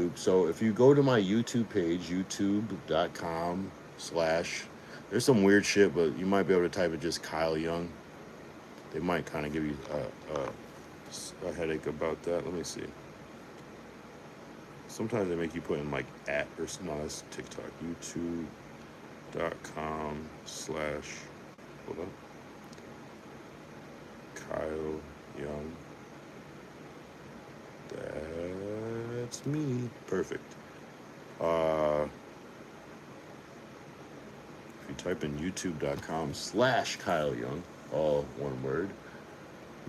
YouTube. So if you go to my YouTube page, youtube.com/, there's some weird shit, but you might be able to type it just Kyle Young. They might kind of give you a headache about that. Let me see. Sometimes they make you put in like at or no, that's TikTok. YouTube.com/ hold on. Kyle Young. That's me. Perfect. If you type in youtube.com/Kyle Young, all one word,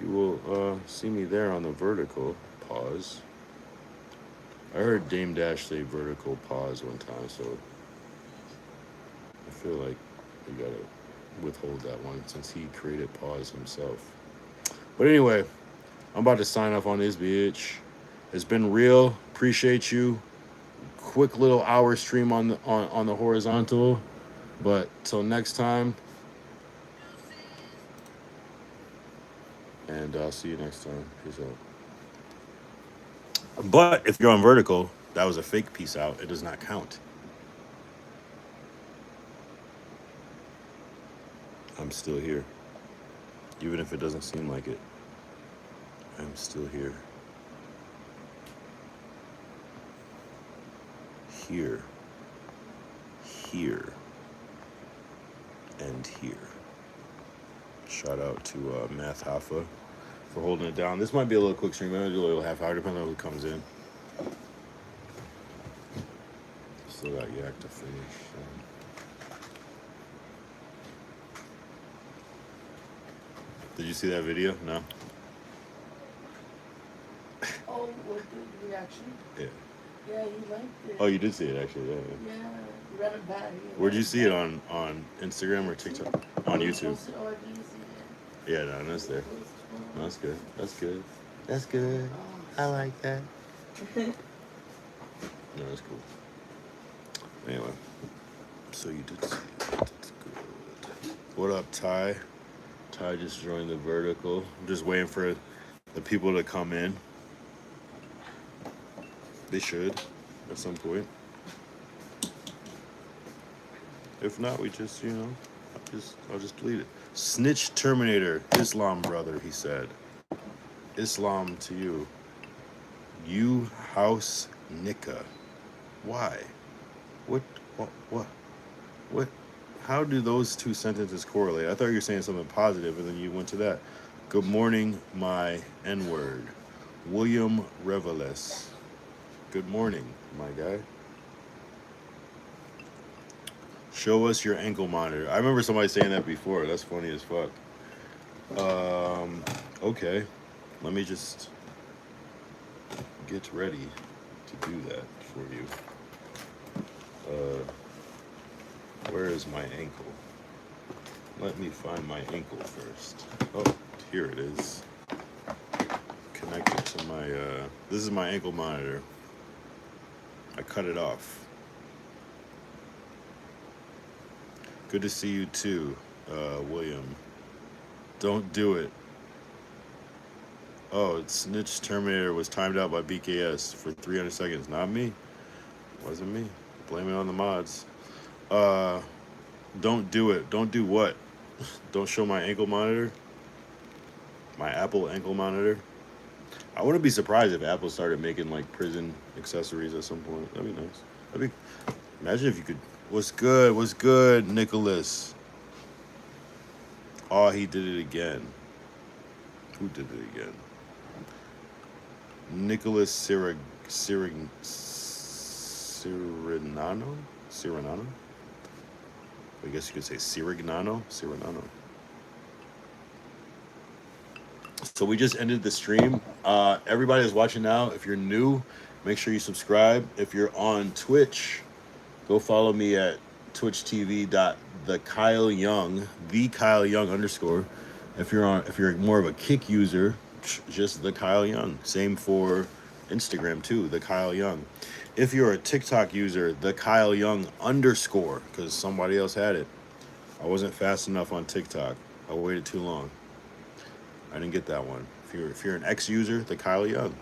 you will see me there on the vertical pause. I heard Dame Dash say vertical pause one time, so I feel like we gotta withhold that one since he created pause himself. But anyway, I'm about to sign off on this bitch. It's been real. Appreciate you. Quick little hour stream on the horizontal. But till next time. And I'll see you next time. Peace out. But if you're on vertical, that was a fake peace out. It does not count. I'm still here. Even if it doesn't seem like it. I'm still here. Here. Here. And here. Shout out to Math Hoffa for holding it down. This might be a little quick stream. I'm going to do a little half hour, depending on who comes in. Still got Yak to finish. Did you see that video? No? Oh, what the reaction? Yeah. Yeah, he liked it. Oh, you did see it, actually. Yeah. Yeah, he ran it back. Where'd you see it, on Instagram or TikTok? On YouTube. Oh, I didn't see it. Yeah, no, that's there. No, that's good. That's good. That's good. I like that. No, that's cool. Anyway, so you did see it. That's good. What up, Ty? Ty just joined the vertical. I'm just waiting for the people to come in. They should at some point. If not, we just, I'll just delete it. Snitch Terminator, Islam brother, he said. Islam to you. You house Nika. Why? What? How do those two sentences correlate? I thought you were saying something positive, and then you went to that. Good morning, my N-word. William Reveles. Good morning, my guy. Show us your ankle monitor. I remember somebody saying that before. That's funny as fuck. Okay. Let me just get ready to do that for you. Where is my ankle? Let me find my ankle first. Oh, here it is. Connected to my, this is my ankle monitor. I cut it off. Good to see you too, William. Don't do it. Oh, Snitch Terminator was timed out by BKS for 300 seconds. Not me. Wasn't me. Blame it on the mods. Don't do it. Don't do what? Don't show my ankle monitor? My Apple ankle monitor? I wouldn't be surprised if Apple started making like prison accessories at some point. That'd be nice. Imagine if you could. What's good? What's good, Nicholas? Oh, he did it again. Who did it again? Nicholas Cirinano? I guess you could say Cirinano. So we just ended the stream. Everybody that's watching now, if you're new, make sure you subscribe. If you're on Twitch, go follow me at twitchtv.thekyle_young, _. If you're more of a Kick user, just the Kyle Young. Same for Instagram too, the Kyle Young. If you're a TikTok user, the Kyle Young _, because somebody else had it. I wasn't fast enough on TikTok. I waited too long. I didn't get that one. If you're an X user, the Kyle Young.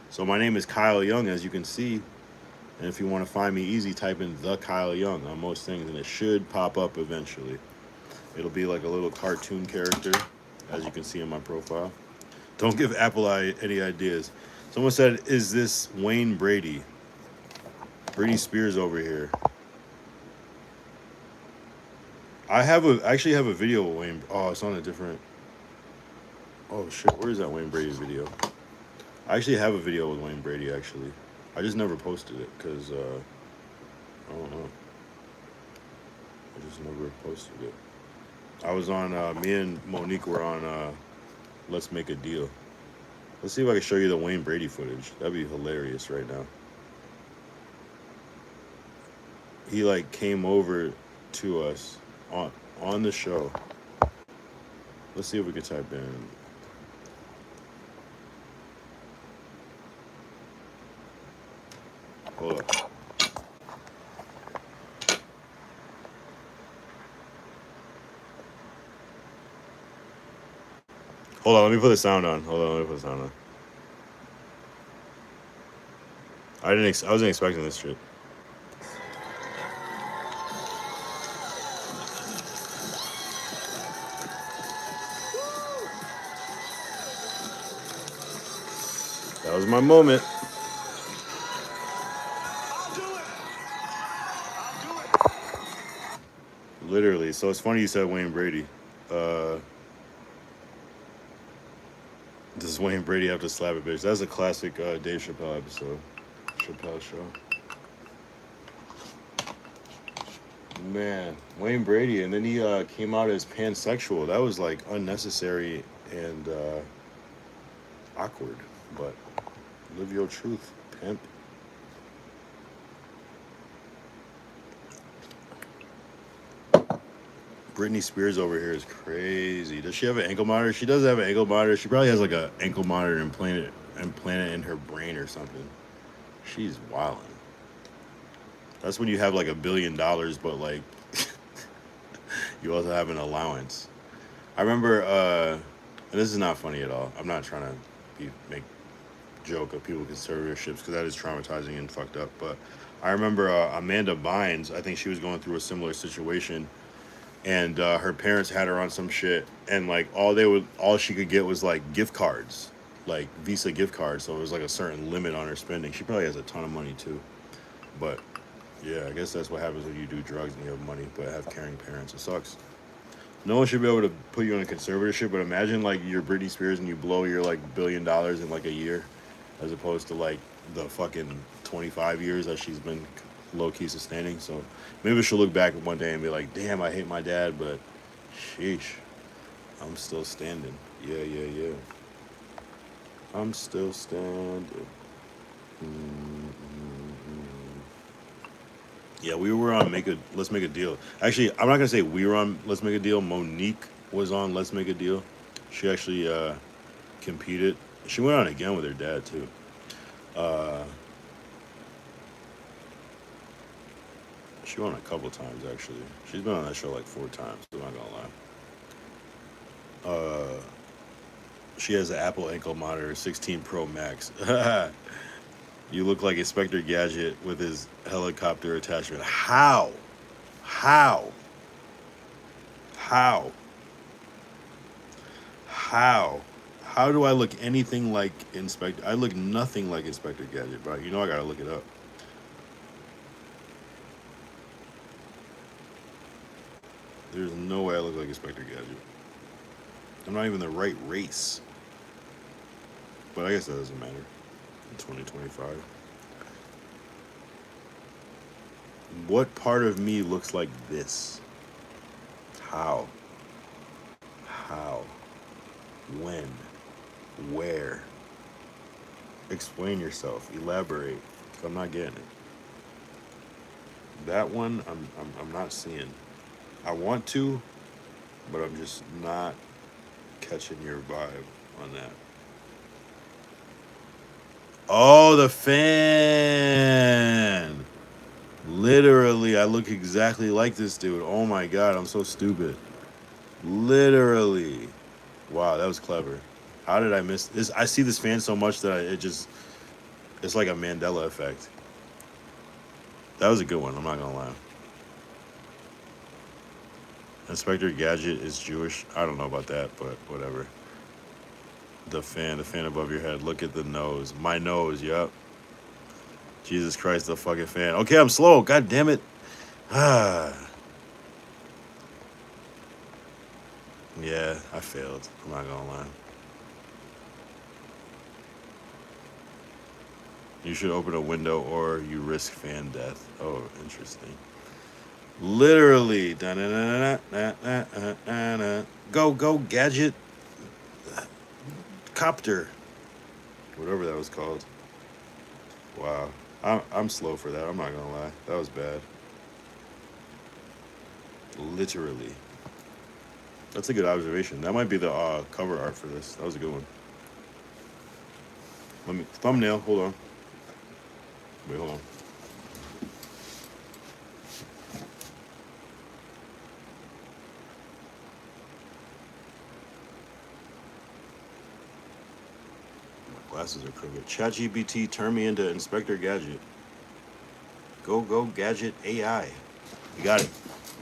So my name is Kyle Young, as you can see. And if you want to find me easy, type in the Kyle Young on most things, and it should pop up eventually. It'll be like a little cartoon character, as you can see in my profile. Don't give Apple any ideas. Someone said, "Is this Wayne Brady?" Britney Spears over here. I actually have a video with Wayne. Oh, it's on a different. Oh shit, where is that Wayne Brady video? I actually have a video with Wayne Brady. Actually, I just never posted it because I don't know. I just never posted it. I was on. Me and Monique were on. Let's Make a Deal. Let's see if I can show you the Wayne Brady footage. That'd be hilarious right now. He like came over to us on the show. Let's see if we can type in. Hold up. Hold on, let me put the sound on. Hold on, let me put the sound on. I wasn't expecting this shit. That was my moment. Literally. So it's funny you said Wayne Brady. Does Wayne Brady have to slap a bitch? That's a classic Dave Chappelle episode. Chappelle Show. Man, Wayne Brady, and then he came out as pansexual. That was like unnecessary and awkward. But live your truth, pimp. Britney Spears over here is crazy. Does she have an ankle monitor? She does have an ankle monitor. She probably has like an ankle monitor implanted in her brain or something. She's wildin'. That's when you have like $1 billion, but like you also have an allowance. I remember, and this is not funny at all. I'm not trying to make joke of people with conservatorships because that is traumatizing and fucked up. But I remember Amanda Bynes. I think she was going through a similar situation. And her parents had her on some shit, and like all she could get was like gift cards, like Visa gift cards. So it was like a certain limit on her spending. She probably has a ton of money too, but yeah, I guess that's what happens when you do drugs and you have money but have caring parents. It sucks. No one should be able to put you in a conservatorship, but imagine like you're Britney Spears and you blow your like $1 billion in like a year, as opposed to like the fucking 25 years that she's been low-key sustaining. So maybe she'll look back one day and be like, damn, I hate my dad, but sheesh, I'm still standing. Yeah. I'm still standing. Yeah, we were on Let's Make a Deal. Actually, I'm not gonna say we were on Let's Make a Deal. Monique was on Let's Make a Deal. She actually competed. She went on again with her dad too. She won a couple times, actually. She's been on that show like 4 times, I'm not gonna lie. She has an Apple ankle monitor, 16 Pro Max. You look like Inspector Gadget with his helicopter attachment. How? How do I look anything like Inspector? I look nothing like Inspector Gadget, bro. You know I gotta look it up. There's no way I look like Inspector Gadget. I'm not even the right race. But I guess that doesn't matter in 2025. What part of me looks like this? How? When? Where? Explain yourself. Elaborate. 'Cause I'm not getting it. That one, I'm not seeing. I want to, but I'm just not catching your vibe on that. Oh, the fan. Literally, I look exactly like this dude. Oh my God, I'm so stupid. Literally. Wow, that was clever. How did I miss this? I see this fan so much that it's like a Mandela effect. That was a good one. I'm not gonna lie. Inspector Gadget is Jewish. I don't know about that, but whatever. The fan above your head. Look at the nose. My nose. Yup. Jesus Christ, the fucking fan. Okay, I'm slow. God damn it. Ah. Yeah, I failed. I'm not gonna lie. You should open a window or you risk fan death. Oh, interesting. Literally. Go, go, gadget. Copter. Whatever that was called. Wow. I'm slow for that. I'm not gonna lie. That was bad. Literally. That's a good observation. That might be the cover art for this. That was a good one. Let me thumbnail. Hold on. Wait, hold on. My glasses are crooked. ChatGPT, turn me into Inspector Gadget. Go, go, Gadget AI. We got it.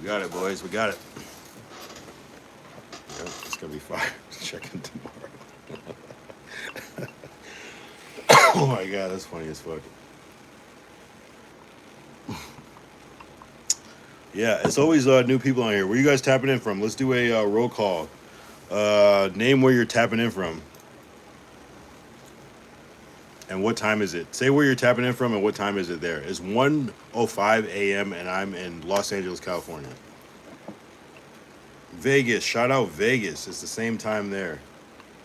We got it, boys. We got it. Yep, it's gonna be fire. Check in tomorrow. Oh my god, that's funny as fuck. Yeah, it's always new people on here. Where you guys tapping in from? Let's do a roll call. Name where you're tapping in from. And what time is it? Say where you're tapping in from and what time is it there. It's 1:05 a.m. and I'm in Los Angeles, California. Vegas, shout out Vegas. It's the same time there.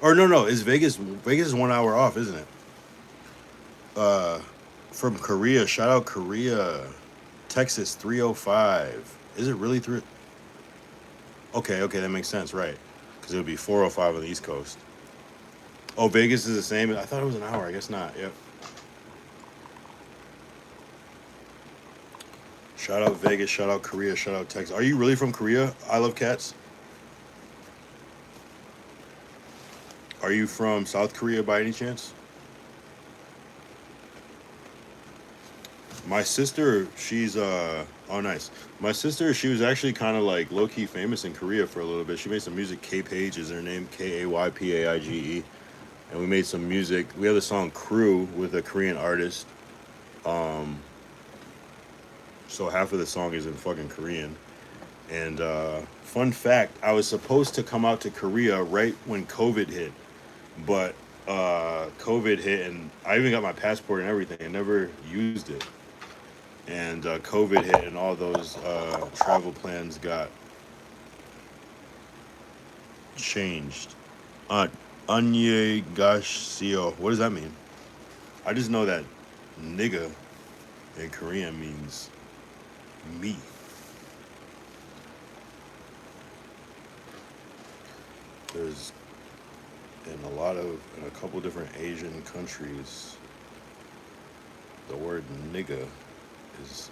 Or no, it's Vegas. Vegas is 1 hour off, isn't it? From Korea, shout out Korea. Texas 3:05. Is it really 3? Okay, that makes sense, right? Because it would be 4:05 on the East Coast. Oh, Vegas is the same. I thought it was an hour. I guess not. Yep. Shout out Vegas. Shout out Korea. Shout out Texas. Are you really from Korea? I love cats. Are you from South Korea by any chance? My sister, she's oh nice. My sister, she was actually kind of like low key famous in Korea for a little bit. She made some music. K Paige is her name. Kaypaige. And we made some music. We have the song "Crew" with a Korean artist. So half of the song is in fucking Korean. And fun fact, I was supposed to come out to Korea right when COVID hit, but COVID hit, and I even got my passport and everything. I never used it. And COVID hit, and all those travel plans got changed. Anye Gashio. What does that mean? I just know that nigga in Korean means me. There's in a couple different Asian countries, the word nigga is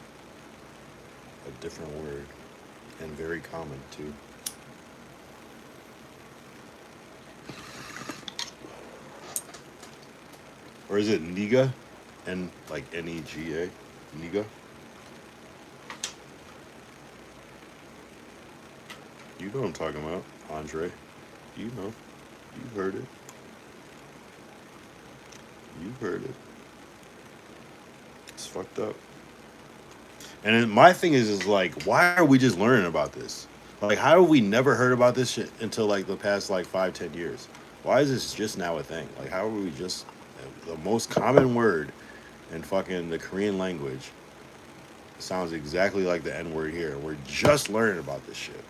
a different word and very common too. Or is it Niga? And like Nega? Niga? You know what I'm talking about, Andre. You know. You heard it. You heard it. It's fucked up. And then my thing is like, why are we just learning about this? Like, how have we never heard about this shit until like the past like 5-10 years? Why is this just now a thing? Like, how are we just the most common word in fucking the Korean language sounds exactly like the N word here. We're just learning about this shit.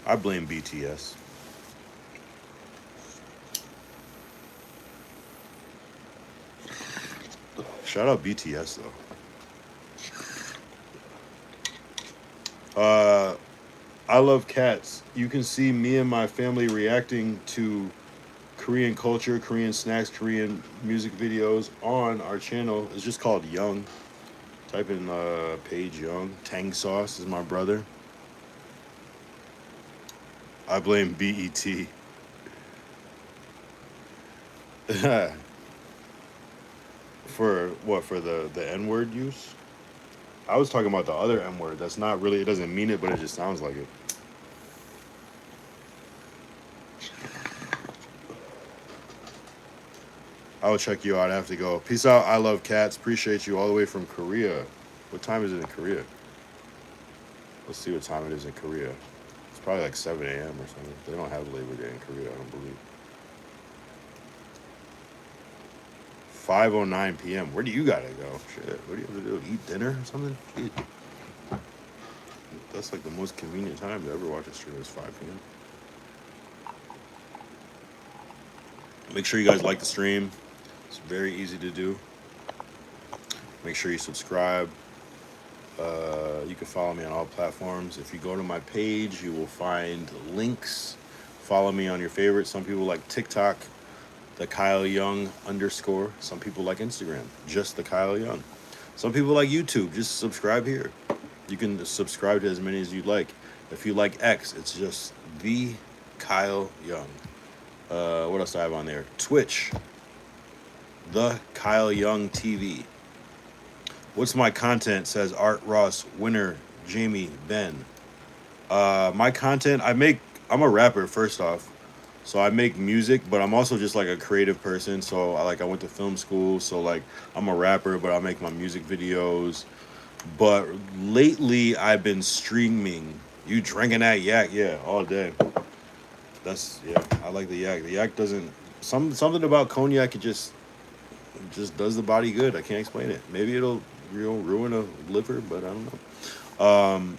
I blame BTS. Shout out BTS though. I love cats. You can see me and my family reacting to Korean culture, Korean snacks, Korean music videos on our channel. It's just called Young. Type in Paige Young. Tang Sauce is my brother. I blame BET. For what? For the N word use? I was talking about the other N word. That's not really. It doesn't mean it, but it just sounds like it. I will check you out. I have to go. Peace out. I love cats. Appreciate you all the way from Korea. What time is it in Korea? Let's see what time it is in Korea. It's probably like 7 a.m. or something. They don't have Labor Day in Korea, I don't believe. 5:09 p.m. Where do you gotta go? Shit. What do you have to do? Eat dinner or something? Eat. That's like the most convenient time to ever watch a stream is 5 p.m. Make sure you guys like the stream. It's very easy to do. Make sure you subscribe. You can follow me on all platforms. If you go to my page, you will find links. Follow me on your favorites. Some people like TikTok, the Kyle Young _ Some people like Instagram, just the Kyle Young. Some people like YouTube. Just subscribe here. You can subscribe to as many as you'd like. If you like X, it's just the Kyle Young. What else do I have on there? Twitch, the Kyle Young TV. What's my content? Says Art Ross, Winner, Jamie, Ben. My content, I'm a rapper first off. So I make music, but I'm also just like a creative person. So I went to film school. So like I'm a rapper, but I make my music videos. But lately I've been streaming. You drinking that yak? Yeah, all day. I like the yak. The yak doesn't something about cognac, it just does the body good. I can't explain it. Maybe it'll ruin a liver, but I don't know.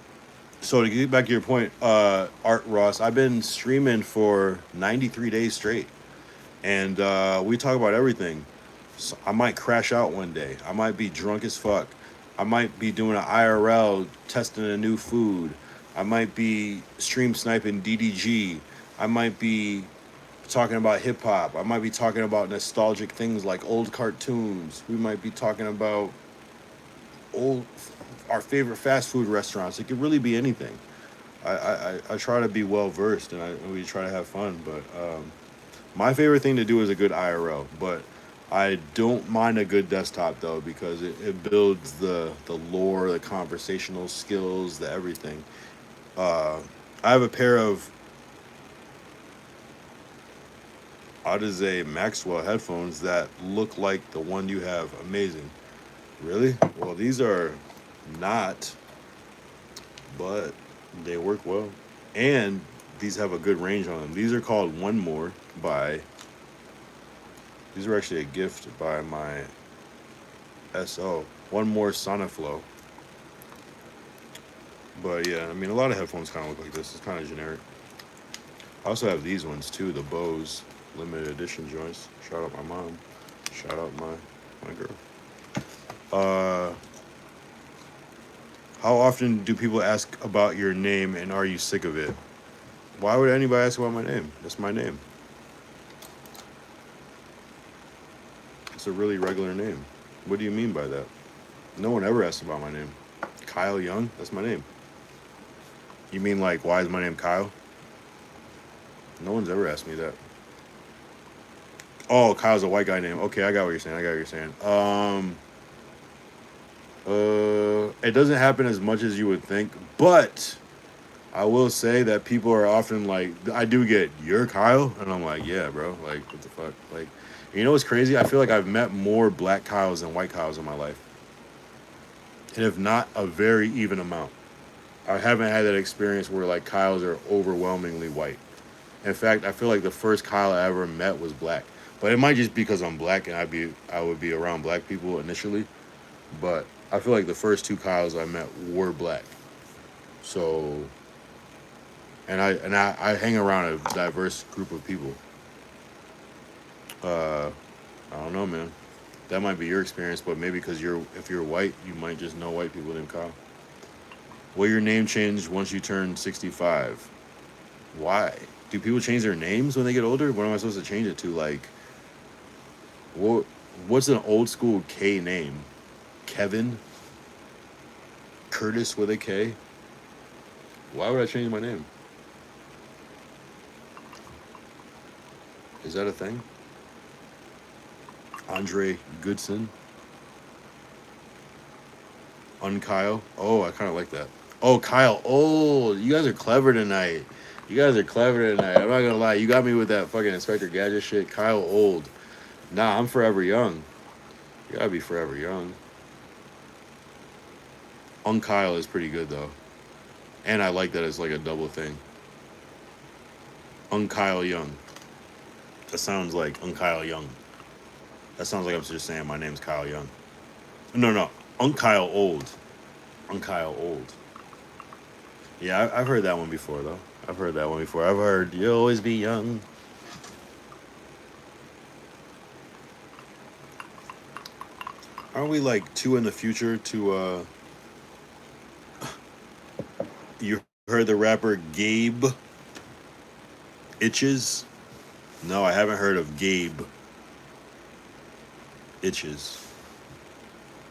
So to get back to your point, Art Ross, I've been streaming for 93 days straight, and we talk about everything. So I might crash out one day. I might be drunk as fuck. I might be doing an IRL testing a new food. I might be stream sniping DDG. I might be talking about hip hop. I might be talking about nostalgic things like old cartoons. We might be talking about our favorite fast food restaurants. It could really be anything. I try to be well versed and we try to have fun. But my favorite thing to do is a good IRL. But I don't mind a good desktop though, because it builds the lore, the conversational skills, the everything. I have a pair of Audize Maxwell headphones that look like the one you have. Amazing. Really? Well, these are not, but they work well. And these have a good range on them. These are called One More by, these are actually a gift by my SO. One More SonoFlow. But yeah, I mean, a lot of headphones kind of look like this. It's kind of generic. I also have these ones too, the Bose limited edition joints. Shout out my mom. Shout out my girl. How often do people ask about your name, and are you sick of it? Why would anybody ask about my name? That's my name. It's a really regular name. What do you mean by that? No one ever asks about my name. Kyle Young? That's my name. You mean like, why is my name Kyle? No one's ever asked me that. Oh, Kyle's a white guy name. Okay, I got what you're saying. It doesn't happen as much as you would think, but I will say that people are often like, I do get, you're Kyle? And I'm like, yeah, bro. Like, what the fuck? Like, you know what's crazy? I feel like I've met more black Kyles than white Kyles in my life. And if not, a very even amount. I haven't had that experience where like Kyles are overwhelmingly white. In fact, I feel like the first Kyle I ever met was black. But it might just be because I'm black and I would be around black people initially. But I feel like the first two Kyles I met were black. So, and I hang around a diverse group of people. I don't know, man. That might be your experience, but maybe because if you're white, you might just know white people named Kyle. Will your name change once you turn 65? Why? Do people change their names when they get older? What am I supposed to change it to? Like, what's an old school K name? Kevin? Curtis with a K? Why would I change my name? Is that a thing? Andre Goodson? Unkyle. Oh, I kind of like that. Oh, Kyle. Oh, you guys are clever tonight. You guys are clever tonight. I'm not gonna lie. You got me with that fucking Inspector Gadget shit. Kyle old. Nah, I'm forever young. You gotta be forever young. Unkyle is pretty good though, and I like that it's like a double thing. Unkyle Young. That sounds like Unkyle Young. That sounds like I'm just saying my name's Kyle Young. No, no, Unkyle Old. Unkyle Old. Yeah, I've heard that one before though. I've heard that one before. I've heard you'll always be young. Aren't we like two in the future to you heard the rapper Gabe Itches? No, I haven't heard of Gabe Itches.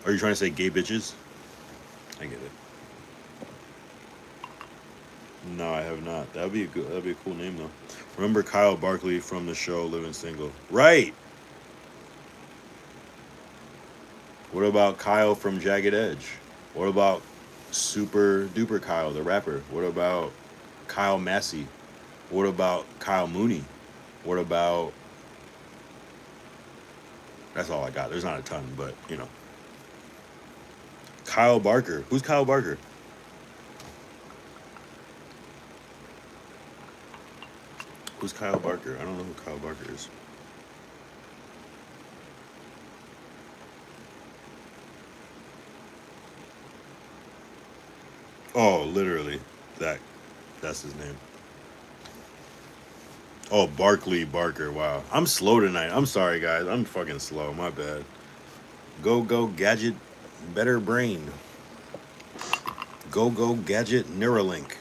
Are you trying to say Gabe Itches? I get it. No, I have not. That'd be a cool name though. Remember Kyle Barkley from the show Living Single? Right. What about Kyle from Jagged Edge? What about Super Duper Kyle, the rapper? What about Kyle Massey? What about Kyle Mooney? What about... That's all I got. There's not a ton, but, you know. Kyle Barker. Who's Kyle Barker? Who's Kyle Barker? I don't know who Kyle Barker is. Oh, literally. That's his name. Oh, Barkley Barker. Wow. I'm slow tonight. I'm sorry, guys. I'm fucking slow. My bad. Go Gadget. Better brain. Go Gadget Neuralink.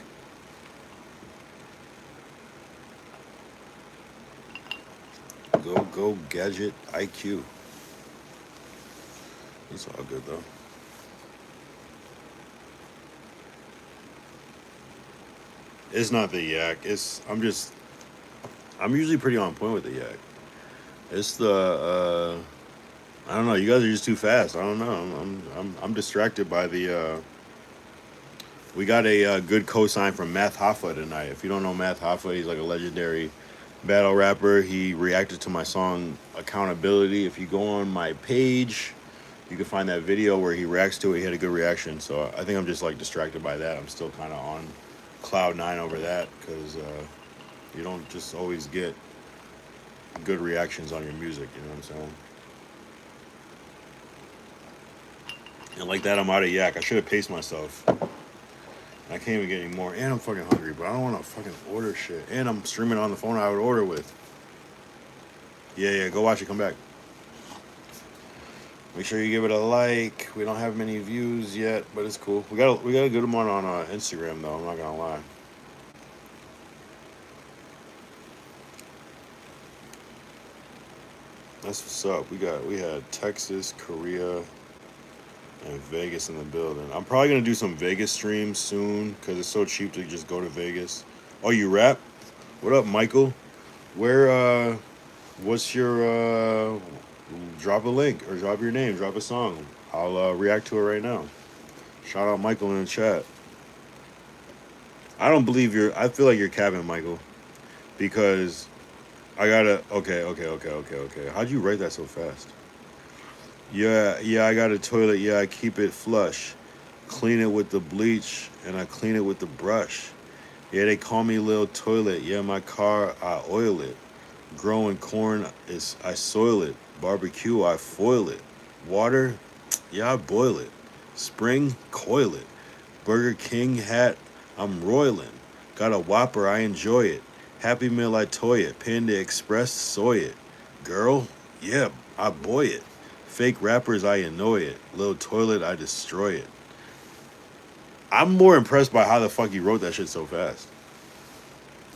Go Gadget IQ. It's all good though. It's not the yak. I'm usually pretty on point with the yak. It's the I don't know. You guys are just too fast. I don't know. I'm distracted by the. We got a good cosign from Math Hoffa tonight. If you don't know Math Hoffa, he's like a legendary battle rapper. He reacted to my song Accountability. If you go on my page, you can find that video where he reacts to it. He had a good reaction. So I think I'm just like distracted by that. I'm still kind of on cloud nine over that because you don't just always get good reactions on your music. You know what I'm saying? And like that, I'm out of yak. I should have paced myself. I can't even get any more. And I'm fucking hungry, but I don't want to fucking order shit. And I'm streaming on the phone I would order with. Yeah, go watch it. Come back. Make sure you give it a like. We don't have many views yet, but it's cool. We got a good amount on Instagram, though. I'm not going to lie. That's what's up. We had Texas, Korea, and Vegas in the building. I'm probably going to do some Vegas streams soon because it's so cheap to just go to Vegas. Oh, you rap? What up, Michael? Where, what's your, drop a link or drop your name, drop a song. I'll react to it right now. Shout out Michael in the chat. I don't believe I feel like you're capping, Michael, because I gotta, okay. How'd you write that so fast? Yeah, I got a toilet. Yeah, I keep it flush. Clean it with the bleach, and I clean it with the brush. Yeah, they call me Lil Toilet. Yeah, my car, I oil it. Growing corn, I soil it. Barbecue, I foil it. Water, yeah, I boil it. Spring, coil it. Burger King hat, I'm roiling. Got a Whopper, I enjoy it. Happy Meal, I toy it. Panda Express, soy it. Girl, yeah, I boy it. Fake rappers, I annoy it. Lil Toilet, I destroy it. I'm more impressed by how the fuck you wrote that shit so fast.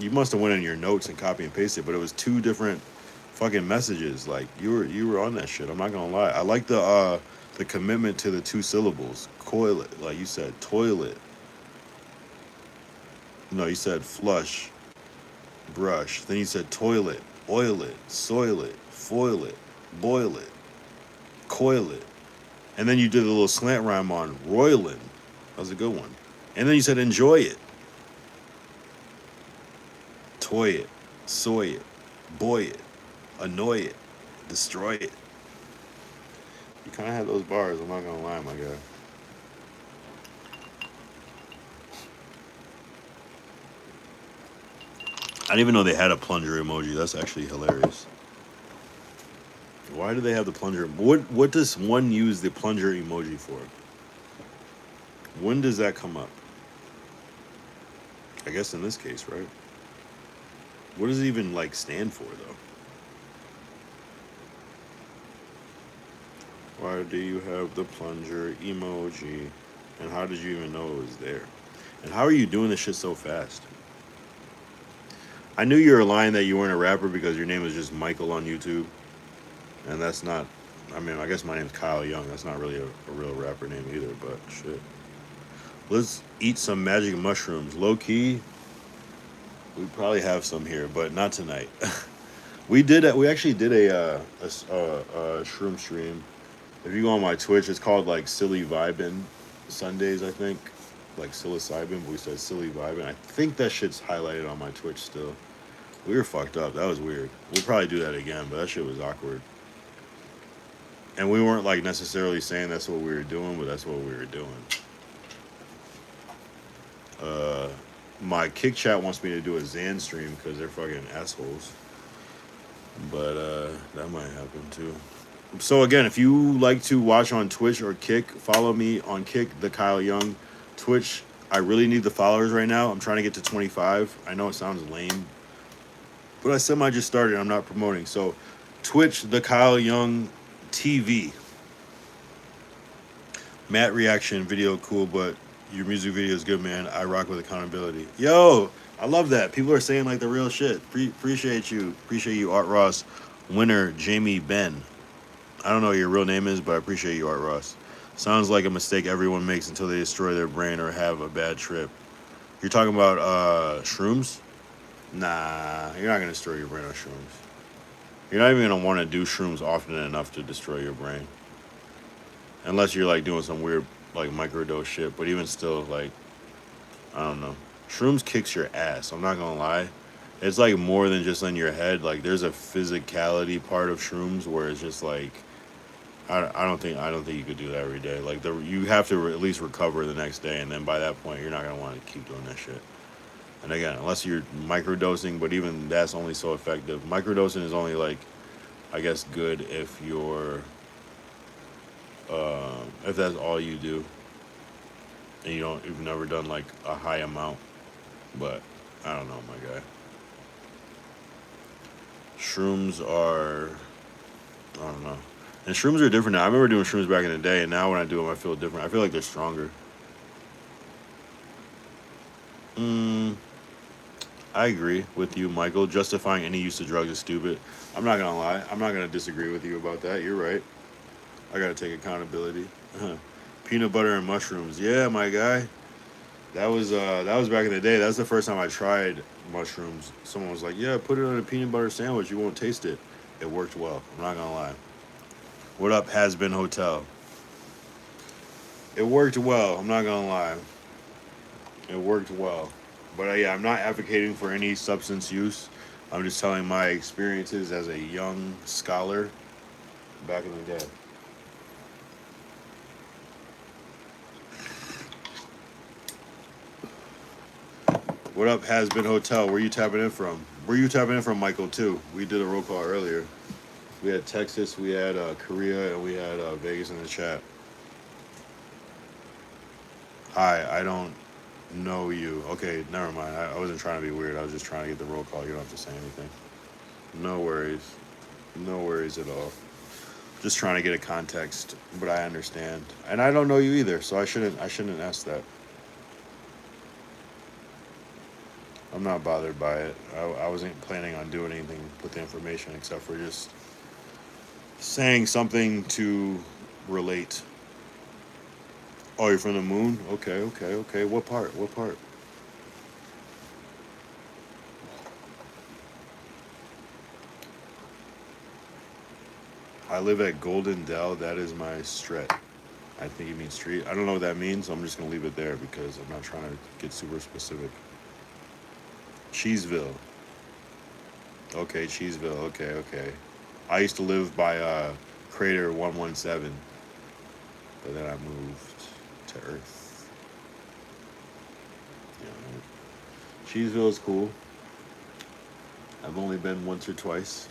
You must have went in your notes and copy and pasted, but it was two different fucking messages. Like you were on that shit. I'm not gonna lie. I like the commitment to the two syllables. Coil it, like you said, toilet. No, you said flush, brush. Then you said toilet, oil it, soil it, foil it, boil it, coil it. And then you did a little slant rhyme on Royland. That was a good one. And then you said enjoy it. Toy it. Soy it. Boy it. Annoy it. Destroy it. You kind of had those bars, I'm not going to lie, my guy. I didn't even know they had a plunger emoji. That's actually hilarious. Why do they have the plunger? What does one use the plunger emoji for? When does that come up? I guess in this case, right? What does it even like stand for though? Why do you have the plunger emoji? And how did you even know it was there? And how are you doing this shit so fast? I knew you were lying that you weren't a rapper because your name is just Michael on YouTube. And that's not, I mean, I guess my name's Kyle Young. That's not really a real rapper name either, but shit. Let's eat some magic mushrooms. Low key, we probably have some here, but not tonight. We actually did a shroom stream. If you go on my Twitch, it's called like Silly Vibin' Sundays, I think. Like psilocybin, but we said Silly Vibin'. I think that shit's highlighted on my Twitch still. We were fucked up. That was weird. We'll probably do that again, but that shit was awkward. And we weren't like necessarily saying that's what we were doing, but that's what we were doing. My Kick Chat wants me to do a Zan stream because they're fucking assholes. But that might happen too. So again, if you like to watch on Twitch or Kick, follow me on Kick, the Kyle Young. Twitch, I really need the followers right now. I'm trying to get to 25. I know it sounds lame, but I semi just started. I'm not promoting. So Twitch, the Kyle Young TV. Matt reaction video cool, but your music video is good, man. I rock with accountability. Yo, I love that. People are saying like the real shit. Appreciate you. Appreciate you, Art Ross. Winner, Jamie Ben. I don't know what your real name is, but I appreciate you, Art Ross. Sounds like a mistake everyone makes until they destroy their brain or have a bad trip. You're talking about shrooms? Nah, you're not going to destroy your brain on shrooms. You're not even going to want to do shrooms often enough to destroy your brain. Unless you're like doing some weird like microdose shit. But even still, like, I don't know. Shrooms kicks your ass. I'm not going to lie. It's like more than just in your head. Like there's a physicality part of shrooms where it's just like, I don't think you could do that every day. Like you have to at least recover the next day, and then by that point you're not gonna want to keep doing that shit. And again, unless you're microdosing, but even that's only so effective. Microdosing is only like, I guess, good if you're if that's all you do, and you've never done like a high amount. But I don't know, my guy. Shrooms are, I don't know. And shrooms are different now. I remember doing shrooms back in the day, and now when I do them, I feel different. I feel like they're stronger. I agree with you, Michael. Justifying any use of drugs is stupid. I'm not going to lie. I'm not going to disagree with you about that. You're right. I got to take accountability. Peanut butter and mushrooms. Yeah, my guy. That was back in the day. That was the first time I tried mushrooms. Someone was like, yeah, put it on a peanut butter sandwich. You won't taste it. It worked well. I'm not going to lie. What up, Has Been Hotel? It worked well. I'm not going to lie. It worked well. But yeah, I'm not advocating for any substance use. I'm just telling my experiences as a young scholar back in the day. What up, Has Been Hotel? Where you tapping in from? Where you tapping in from, Michael, too? We did a roll call earlier. We had Texas, we had Korea, and we had Vegas in the chat. Hi, I don't know you. Okay, never mind. I wasn't trying to be weird. I was just trying to get the roll call. You don't have to say anything. No worries. No worries at all. Just trying to get a context, but I understand. And I don't know you either, so I shouldn't ask that. I'm not bothered by it. I wasn't planning on doing anything with the information except for just saying something to relate. Oh, you're from the moon? Okay. What part? I live at Golden Dell. That is my stretch. I think you mean street. I don't know what that means, so I'm just gonna leave it there because I'm not trying to get super specific. Cheeseville. Okay, Cheeseville. Okay, okay. I used to live by Crater 117, but then I moved to Earth. Yeah, Cheeseville is cool. I've only been once or twice.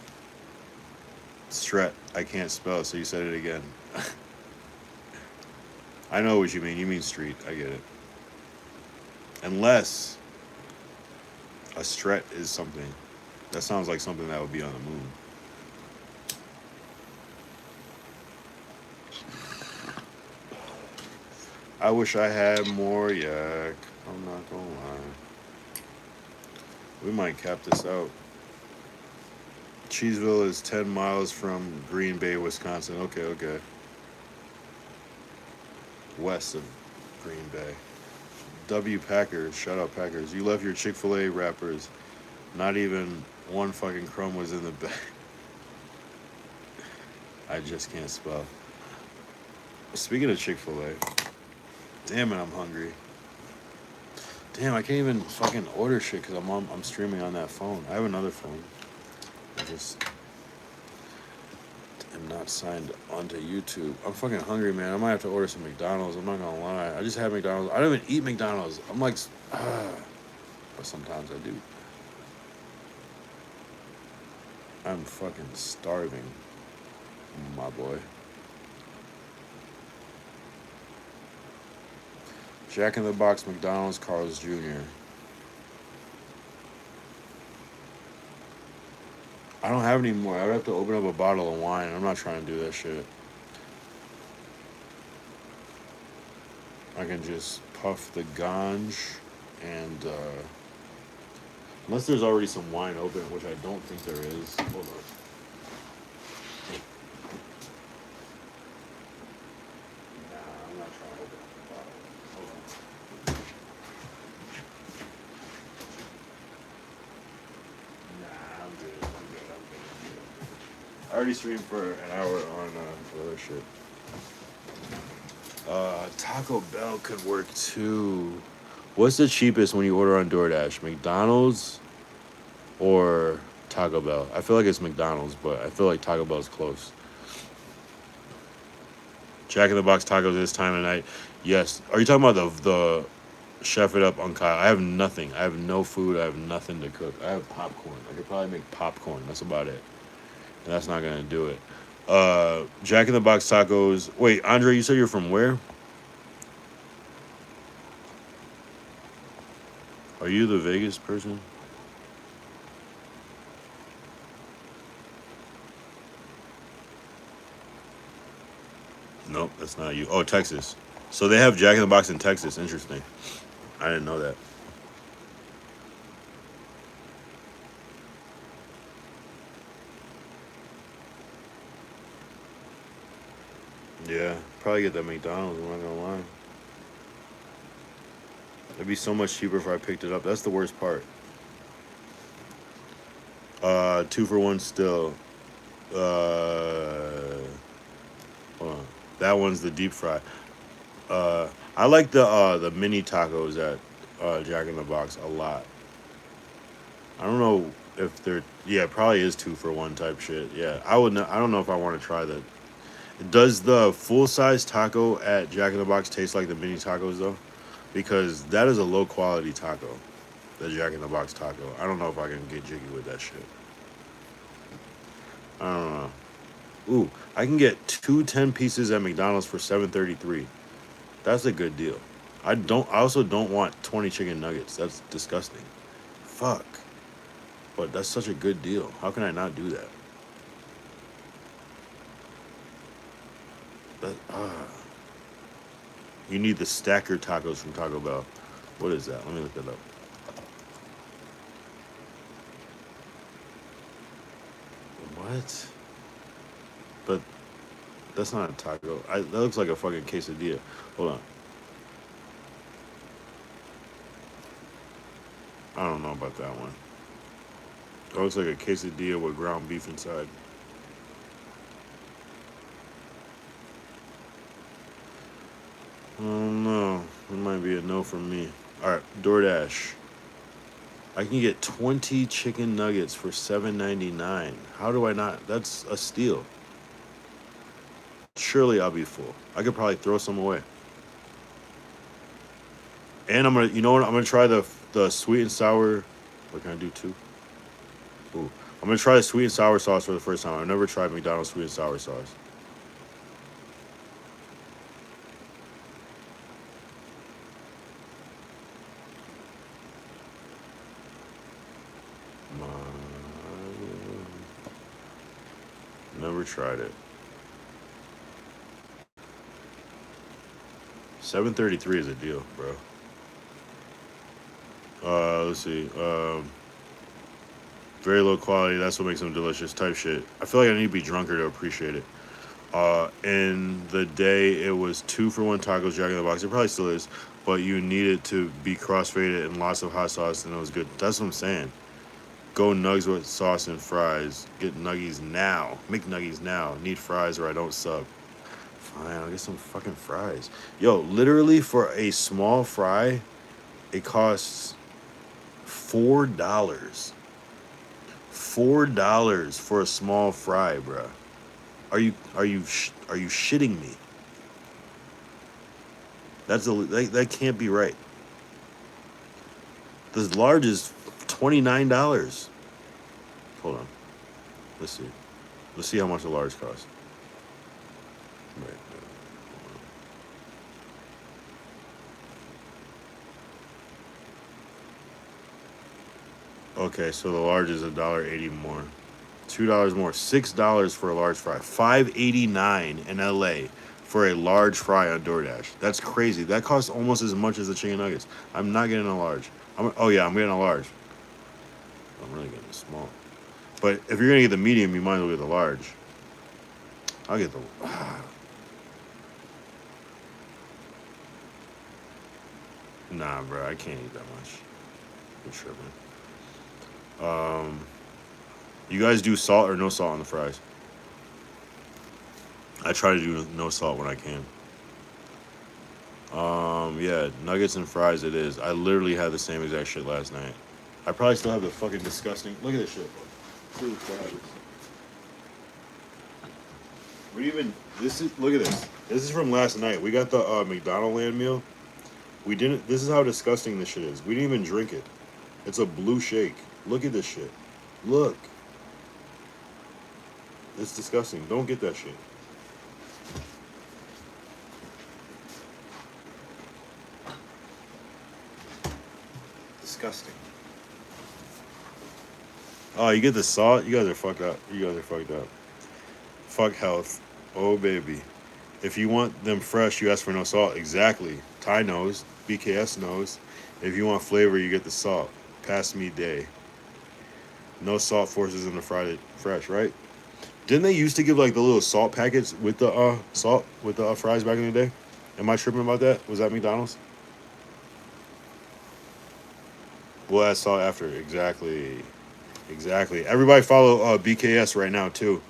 Stret, I can't spell, so you said it again. I know what you mean. You mean street. I get it. Unless a stret is something. That sounds like something that would be on the moon. I wish I had more yak. I'm not gonna lie. We might cap this out. Cheeseville is 10 miles from Green Bay, Wisconsin. Okay, okay. West of Green Bay. W Packers, shout out Packers. You left your Chick-fil-A wrappers. Not even one fucking crumb was in the bag. I just can't spell. Speaking of Chick-fil-A, damn it, I'm hungry. Damn, I can't even fucking order shit because I'm streaming on that phone. I have another phone. I just am not signed onto YouTube. I'm fucking hungry, man. I might have to order some McDonald's. I'm not gonna lie. I just had McDonald's. I don't even eat McDonald's. I'm like, but sometimes I do. I'm fucking starving, my boy. Jack in the Box, McDonald's, Carl's Jr. I don't have any more. I would have to open up a bottle of wine. I'm not trying to do that shit. I can just puff the ganj and unless there's already some wine open, which I don't think there is. Hold on. Nah, I'm not trying to open up the bottle. Hold on. Nah, I'm good. I'm good. I already streamed for an hour on other shit. Taco Bell could work too. What's the cheapest when you order on DoorDash? McDonald's or Taco Bell? I feel like it's McDonald's, but I feel like Taco Bell's close. Jack in the Box tacos this time of night. Yes. Are you talking about the chef it up on Kyle? I have nothing. I have no food. I have nothing to cook. I have popcorn. I could probably make popcorn. That's about it. And that's not gonna do it. Jack in the Box tacos. Wait, Andre, you said you're from where? Are you the Vegas person? Nope, that's not you. Oh, Texas. So they have Jack in the Box in Texas. Interesting. I didn't know that. Yeah, probably get that McDonald's. I'm not gonna lie. It'd be so much cheaper if I picked it up. That's the worst part. 2 for 1 still. Hold on. That one's the deep fry. I like the mini tacos at Jack in the Box a lot. I don't know if they're it probably is 2 for 1 type shit. Yeah, I don't know if I want to try that. Does the full size taco at Jack in the Box taste like the mini tacos though? Because that is a low quality taco, the Jack in the Box taco. I don't know if I can get jiggy with that shit. I don't know. Ooh, I can get 2 10-pieces at McDonald's for $7.33. That's a good deal. I also don't want 20 chicken nuggets. That's disgusting. Fuck. But that's such a good deal. How can I not do that? You need the stacker tacos from Taco Bell. What is that? Let me look that up. What? But that's not a taco. That looks like a fucking quesadilla. Hold on. I don't know about that one. It looks like a quesadilla with ground beef inside. Oh no, it might be a no from me. All right, DoorDash. I can get 20 chicken nuggets for $7.99. How do I not? That's a steal. Surely I'll be full. I could probably throw some away. And I'm gonna, you know what? I'm gonna try the sweet and sour. What can I do too? Ooh, I'm gonna try the sweet and sour sauce for the first time. I've never tried McDonald's sweet and sour sauce. Never tried it. 7.33 is a deal, bro. Let's see. Very low quality. That's what makes them delicious. Type shit. I feel like I need to be drunker to appreciate it. In the day, it was 2-for-1 tacos, Jack in the Box. It probably still is, but you needed to be crossfaded and lots of hot sauce, and it was good. That's what I'm saying. Go nugs with sauce and fries. Get nuggies now. Make nuggies now. Need fries or I don't sub. Fine, I'll get some fucking fries. Yo, literally for a small fry, it costs $4. $4 for a small fry, bruh. Are you shitting me? That can't be right. The large is $29. Hold on. Let's see. Let's see how much a large costs. Right. Okay, so the large is $1.80 more. $2 more. $6 for a large fry. $5.89 in LA for a large fry on DoorDash. That's crazy. That costs almost as much as the chicken nuggets. I'm not getting a large. Oh yeah, I'm getting a large. I'm really getting a small. But if you're gonna get the medium, you might as well get the large. I'll get the. Nah, bro, I can't eat that much. I'm tripping. You guys do salt or no salt on the fries? I try to do no salt when I can. Yeah, nuggets and fries it is. I literally had the same exact shit last night. I probably still have the fucking disgusting. Look at this shit. Look at this. What even? This is. Look at this. This is from last night. We got the McDonald land meal. We didn't. This is how disgusting this shit is. We didn't even drink it. It's a blue shake. Look at this shit. Look. It's disgusting. Don't get that shit. Disgusting. Oh, you get the salt? You guys are fucked up. You guys are fucked up. Fuck health. Oh, baby. If you want them fresh, you ask for no salt. Exactly. Ty knows. BKS knows. If you want flavor, you get the salt. Pass me day. No salt forces them to fry it fresh, right? Didn't they used to give like the little salt packets with the salt with the fries back in the day? Am I tripping about that? Was that McDonald's? We'll add salt after. Exactly. Exactly. Everybody follow BKS right now too.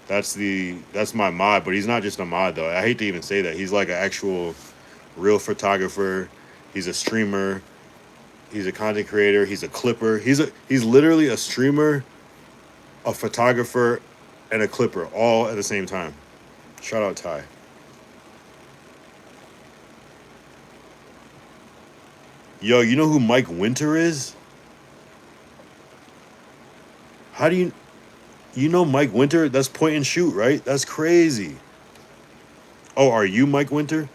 That's my mod, but he's not just a mod though. I hate to even say that. He's like an actual real photographer. He's a streamer. He's a content creator. He's a clipper. He's literally a streamer, a photographer, and a clipper all at the same time. Shout out Ty. Yo, you know who Mike Winter is? How do you know Mike Winter? That's point and shoot, right? That's crazy. Oh, are you Mike Winter?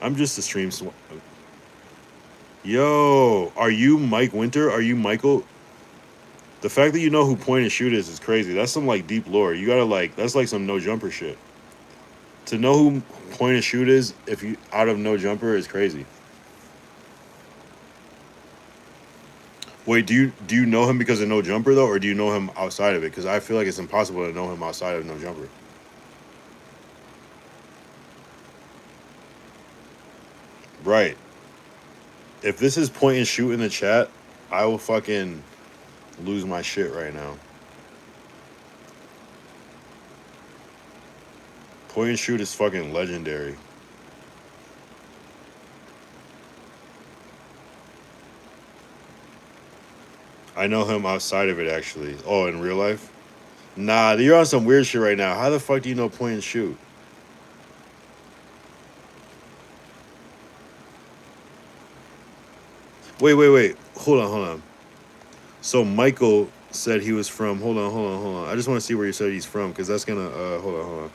I'm just a stream. Yo, are you Mike Winter? Are you Michael? The fact that you know who point and shoot is crazy. That's some like deep lore. You gotta like that's like some no jumper shit. To know who point and shoot is if you out of no jumper is crazy. Wait, do you know him because of no jumper though, or do you know him outside of it? Because I feel like it's impossible to know him outside of no jumper. Right. If this is point and shoot in the chat, I will fucking lose my shit right now. Point and shoot is fucking legendary. I know him outside of it actually. Oh, in real life? Nah, you're on some weird shit right now. How the fuck do you know point and shoot? Wait. Hold on. So Michael said he was from. Hold on. I just want to see where you said he's from because that's gonna. Hold on.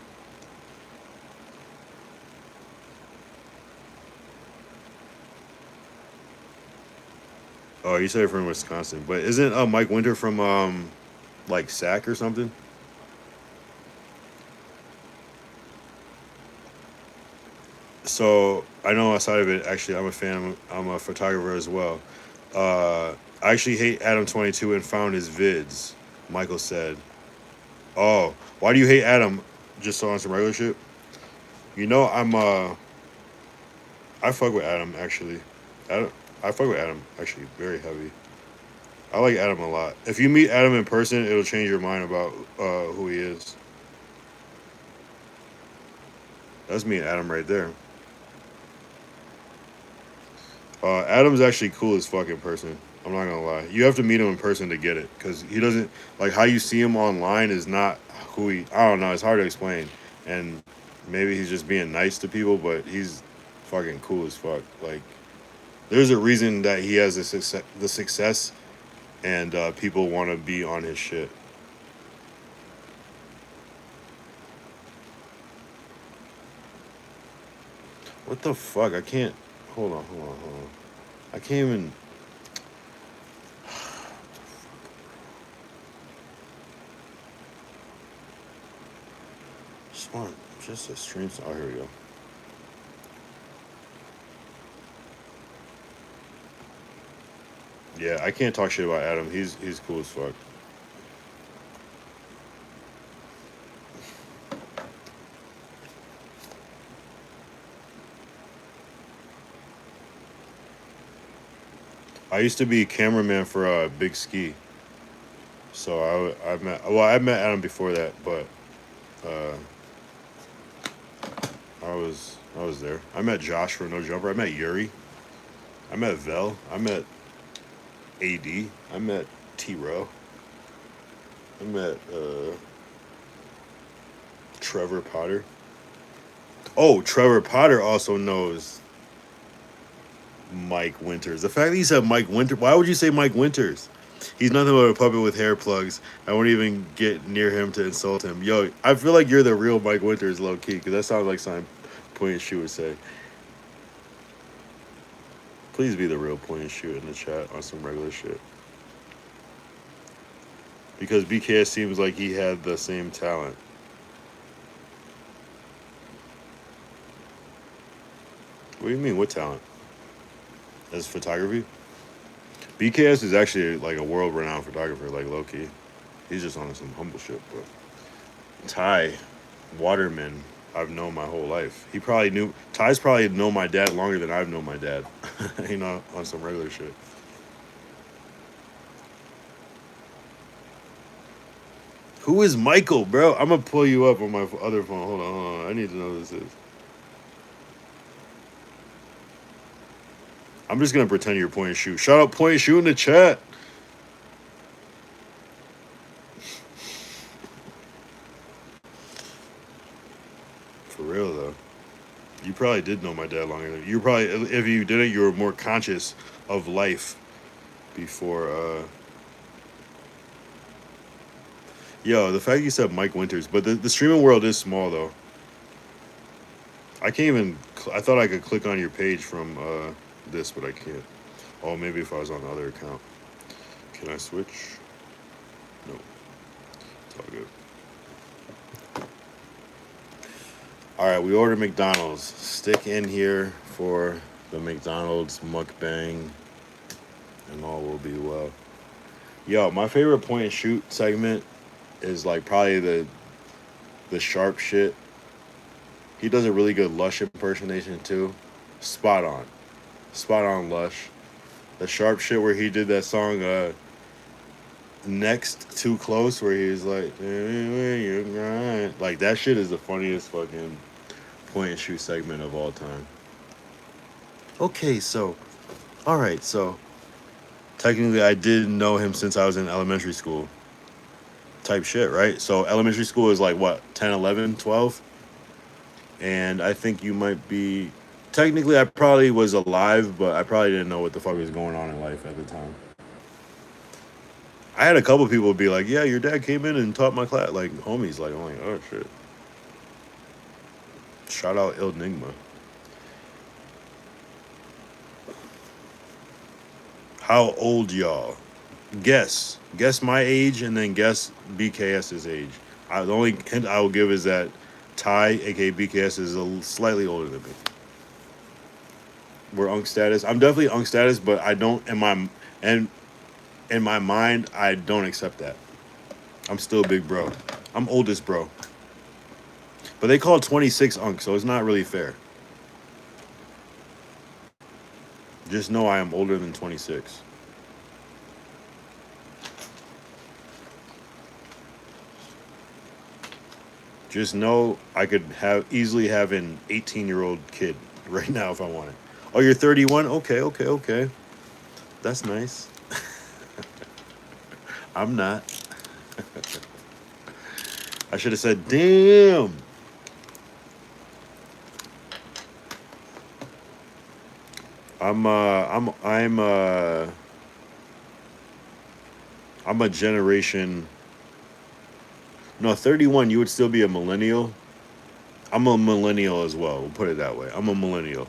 Oh, you said from Wisconsin, but isn't Mike Winter from like Sac or something? So I know outside of it, actually, I'm a fan. I'm a photographer as well. I actually hate Adam 22 and found his vids. Michael said, "Oh, why do you hate Adam? Just on some regular shit." You know, I fuck with Adam actually. Adam, I fuck with Adam actually very heavy. I like Adam a lot. If you meet Adam in person, it'll change your mind about who he is. That's me and Adam right there. Adam's actually cool as fuck in person. I'm not gonna lie. You have to meet him in person to get it, because he doesn't like how you see him online is not who he. I don't know. It's hard to explain, and maybe he's just being nice to people, but he's fucking cool as fuck. Like, there's a reason that he has the success, and people want to be on his shit. What the fuck? I can't. Hold on. I can't even. Just want just a stream. Oh, here we go. Yeah, I can't talk shit about Adam. He's cool as fuck. I used to be cameraman for Big Ski, so I met Adam before that, but uh, I was there. I met Josh for No Jumper. I met Yuri. I met Vel. I met AD. I met T Row. I met Trevor Potter. Oh, Trevor Potter also knows Mike Winters. The fact that he said Mike Winter, why would you say Mike Winters? He's nothing but a puppet with hair plugs. I won't even get near him to insult him. Yo, I feel like you're the real Mike Winters, low key, because that sounds like something Point and Shoot would say. Please be the real Point and Shoot in the chat on some regular shit. Because BKS seems like he had the same talent. What do you mean, what talent? As photography? BKS is actually like a world-renowned photographer, like low-key. He's just on some humble shit, but Ty Waterman, I've known my whole life. Ty's probably known my dad longer than I've known my dad. You know, on some regular shit. Who is Michael, bro? I'm gonna pull you up on my other phone. Hold on. I need to know who this is. I'm just gonna pretend you're Point and Shoot. Shout out Point and Shoot in the chat. For real though, you probably did know my dad longer than you. Probably, if you didn't, you were more conscious of life before. Yo, the fact you said Mike Winters, but the streaming world is small though. I can't even. I thought I could click on your page from this, but I can't. Oh, maybe if I was on the other account. Can I switch? No. It's all good. All right, we ordered McDonald's. Stick in here for the McDonald's mukbang, and all will be well. Yo, my favorite Point and Shoot segment is like probably the sharp shit. He does a really good Lush impersonation too. Spot on Lush. The sharp shit where he did that song Next Too Close, where he was like that shit is the funniest fucking Point and Shoot segment of all time. Okay, so all right, so Technically, I did know him since I was in elementary school. Type shit, right? So elementary school is like what, 10, 11, 12? And I think you might be. Technically, I probably was alive, but I probably didn't know what the fuck was going on in life at the time. I had a couple people be like, "Yeah, your dad came in and taught my class." Like homies, like I'm like, "Oh shit." Shout out Il Nigma. How old y'all? Guess my age and then guess BKS's age. The only hint I will give is that Ty, aka BKS, is slightly older than me. We're Unk status. I'm definitely Unk status, but I don't and in my mind I don't accept that. I'm still big bro. I'm oldest bro. But they call 26 Unk, so it's not really fair. Just know I am older than 26. Just know I could easily have an 18-year-old kid right now if I wanted. Oh, you're 31? Okay, okay, okay. That's nice. I'm not. I should have said, "Damn." I'm a generation. No, 31. You would still be a millennial. I'm a millennial as well. We'll put it that way. I'm a millennial.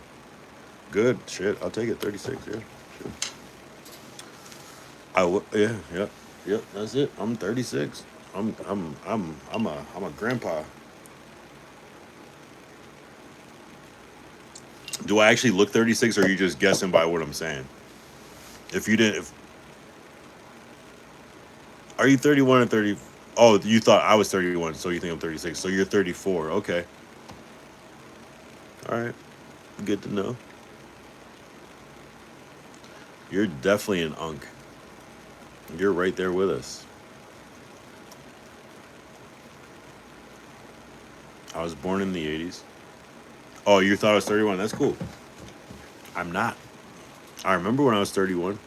Good shit. I'll take it. 36. Yeah. Sure. Yeah. Yep. Yep. That's it. I'm 36. I'm a grandpa. Do I actually look 36, or are you just guessing by what I'm saying? If you didn't, are you 31 or 30? Oh, you thought I was 31, so you think I'm 36. So you're 34. Okay. All right. Good to know. You're definitely an unk. You're right there with us. I was born in the 80s. Oh, you thought I was 31? That's cool. I'm not. I remember when I was 31.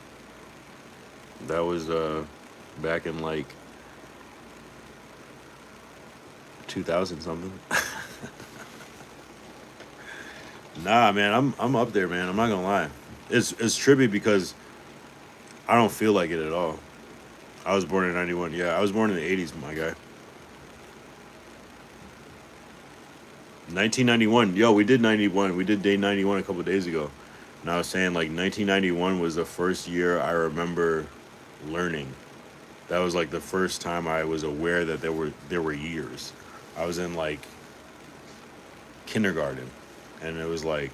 That was back in like 2000 something. Nah, man, I'm up there, man. I'm not gonna lie. It's trippy because I don't feel like it at all. I was born in 91. Yeah, I was born in the 80s, my guy. 1991. Yo, we did 91. We did day 91 a couple days ago. And I was saying like 1991 was the first year I remember learning. That was like the first time I was aware that there were years. I was in like kindergarten, and it was like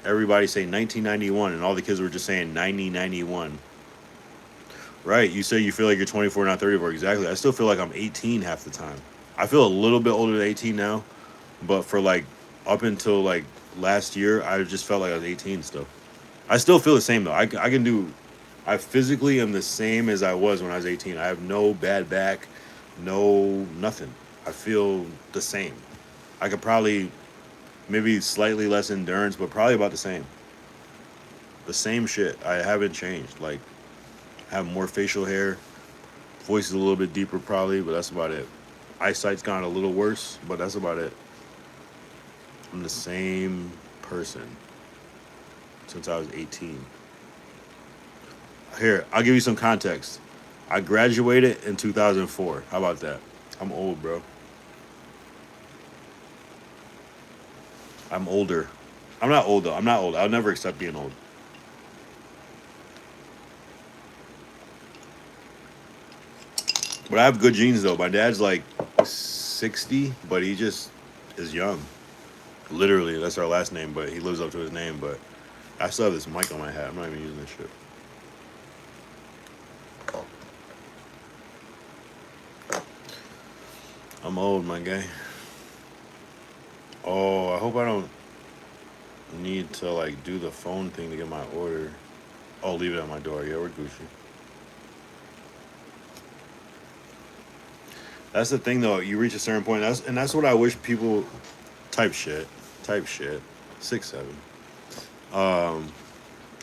everybody saying 1991, and all the kids were just saying 9091. Right? You say you feel like you're 24, not 34. Exactly. I still feel like I'm 18 half the time. I feel a little bit older than 18 now, but for like up until like last year, I just felt like I was 18 still. I still feel the same though. I can do. I physically am the same as I was when I was 18. I have no bad back, no nothing. I feel the same. I could probably maybe slightly less endurance, but probably about the same. The same shit. I haven't changed. Like, I have more facial hair. Voice is a little bit deeper probably, but that's about it. Eyesight's gotten a little worse, but that's about it. I'm the same person since I was 18. Here, I'll give you some context. I graduated in 2004. How about that? I'm old, bro. I'm older. I'm not old, though. I'm not old. I'll never accept being old. But I have good genes, though. My dad's like 60, but he just is young. Literally, that's our last name, but he lives up to his name. But I still have this mic on my hat. I'm not even using this shit. I'm old, my guy. Oh, I hope I don't need to like do the phone thing to get my order. Oh, leave it at my door. Yeah, we're Gucci. That's the thing, though. You reach a certain point. That's what I wish people type shit. 6'7".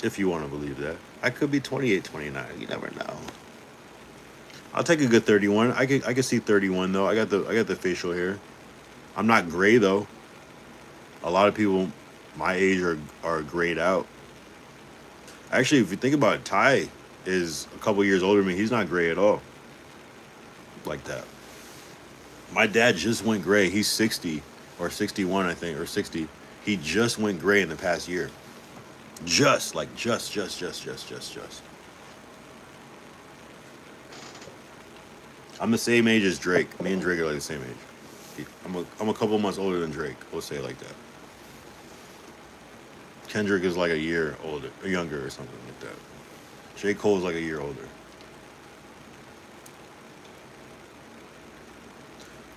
If you want to believe that. I could be 28, 29. You never know. I'll take a good 31. I could see 31 though. I got the facial hair. I'm not gray though. A lot of people my age are grayed out. Actually, if you think about it, Ty is a couple years older than me. He's not gray at all. Like that. My dad just went gray. He's 60 or 61, I think, or 60. He just went gray in the past year. Just. I'm the same age as Drake. Me and Drake are like the same age. I'm a couple months older than Drake. We'll say it like that. Kendrick is like a year older, or younger, or something like that. J. Cole's like a year older.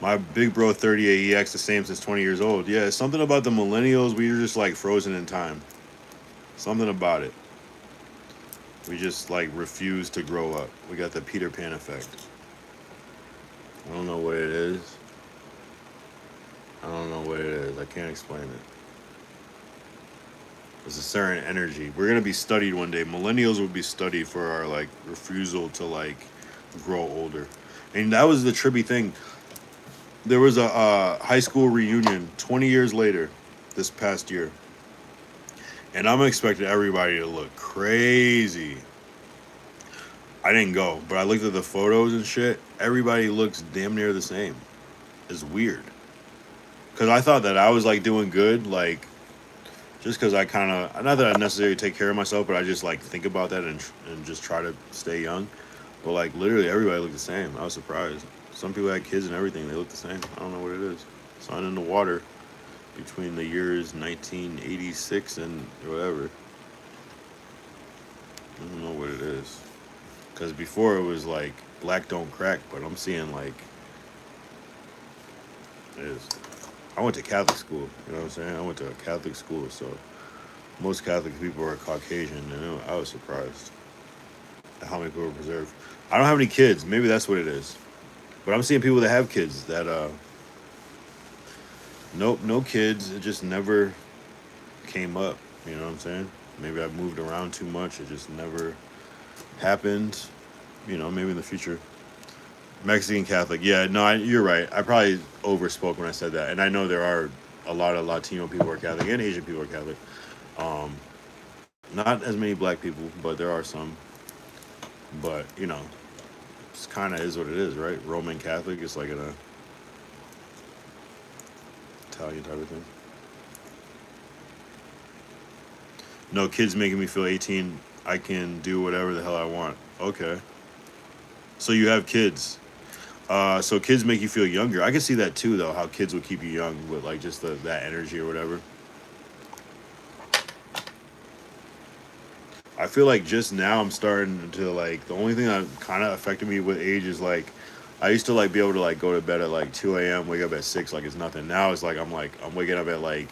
My big bro 38, he acts the same since 20 years old. Yeah, it's something about the millennials. We are just like frozen in time. Something about it. We just like refuse to grow up. We got the Peter Pan effect. I don't know what it is. I can't explain it. There's a certain energy. We're gonna be studied one day. Millennials will be studied for our like refusal to like grow older. And that was the trippy thing. There was a high school reunion 20 years later this past year. And I'm expecting everybody to look crazy. I didn't go, but I looked at the photos and shit. Everybody looks damn near the same. It's weird. Because I thought that I was like doing good, like just because I kind of, not that I necessarily take care of myself, but I just like think about that and just try to stay young. But like literally everybody looked the same. I was surprised. Some people had kids and everything. They look the same. I don't know what it is. Sun in the water between the years 1986 and whatever. I don't know what it is. Because before it was like black don't crack, but I'm seeing like it is. I went to Catholic school. You know what I'm saying? I went to a Catholic school, so most Catholic people are Caucasian, and I was surprised at how many people were preserved. I don't have any kids. Maybe that's what it is. But I'm seeing people that have kids that nope, no kids. It just never came up. You know what I'm saying? Maybe I've moved around too much. It just never happened. You know, maybe in the future. Mexican Catholic. Yeah, no, you're right. I probably overspoke when I said that. And I know there are a lot of Latino people who are Catholic and Asian people who are Catholic. Not as many black people, but there are some. But, you know, it kind of is what it is, right? Roman Catholic is like an Italian type of thing. No kids making me feel 18. I can do whatever the hell I want. Okay. So you have kids. So kids make you feel younger. I can see that too, though, how kids would keep you young with like just that energy or whatever. I feel like just now I'm starting to like, the only thing that kind of affected me with age is like, I used to like be able to like go to bed at like 2 a.m., wake up at 6 like it's nothing. Now it's like I'm waking up at like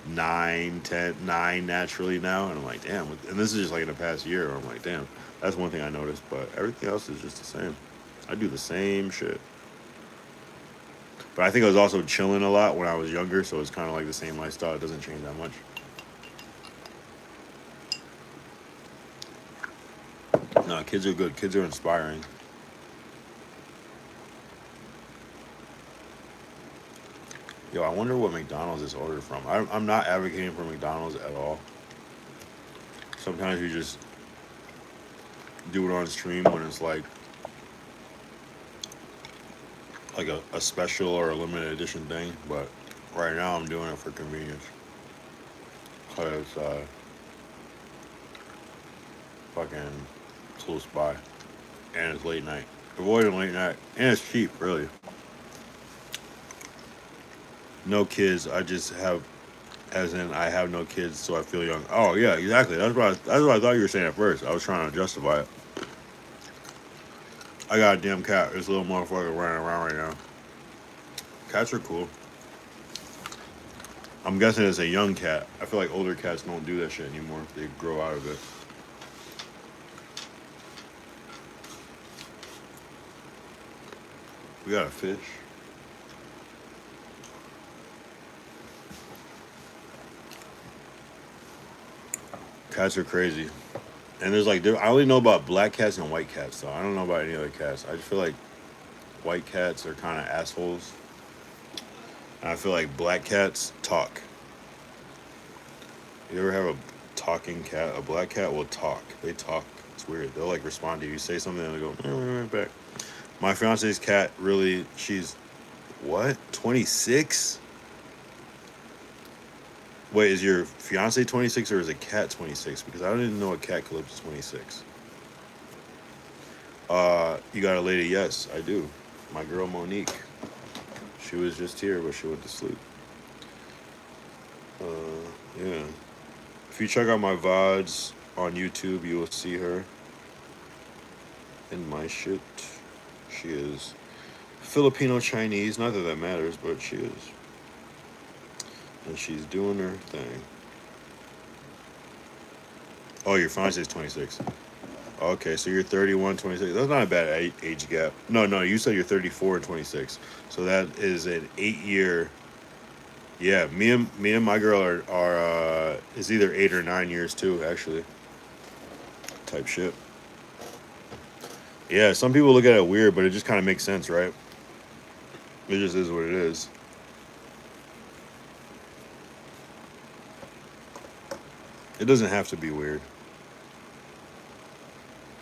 9, 10, 9 naturally now. And I'm like, damn. And this is just like in the past year. I'm like, damn. That's one thing I noticed. But everything else is just the same. I do the same shit. But I think I was also chilling a lot when I was younger, so it's kind of like the same lifestyle. It doesn't change that much. No, kids are good. Kids are inspiring. Yo, I wonder what McDonald's is ordered from. I'm not advocating for McDonald's at all. Sometimes you just do it on stream when it's like a special or a limited edition thing, but right now I'm doing it for convenience. Because fucking close by. And it's late night. Avoiding late night. And it's cheap, really. No kids, I just have, as in I have no kids, so I feel young. Oh yeah, exactly. That's what I thought you were saying at first. I was trying to justify it. I got a damn cat. This little motherfucker running around right now. Cats are cool. I'm guessing it's a young cat. I feel like older cats don't do that shit anymore. They grow out of it. We got a fish. Cats are crazy. And there's like, I only know about black cats and white cats, so I don't know about any other cats. I just feel like white cats are kind of assholes. And I feel like black cats talk. You ever have a talking cat? A black cat will talk. They talk. It's weird. They'll like respond to you. You say something and they go back. My fiance's cat really, she's what? 26? Wait, is your fiance 26 or is a cat 26? Because I didn't know a cat could live to 26. You got a lady? Yes, I do. My girl Monique. She was just here, but she went to sleep. Yeah. If you check out my VODs on YouTube, you will see her in my shit. She is Filipino Chinese. Not that that matters, but she is. And she's doing her thing. Oh, your fiance's 26. Okay, so you're 31, 26. That's not a bad age gap. No, you said you're 34 and 26. So that is an 8-year. Yeah, me and my girl are is either 8 or 9 years too, actually. Type shit. Yeah, some people look at it weird, but it just kind of makes sense, right? It just is what it is. It doesn't have to be weird.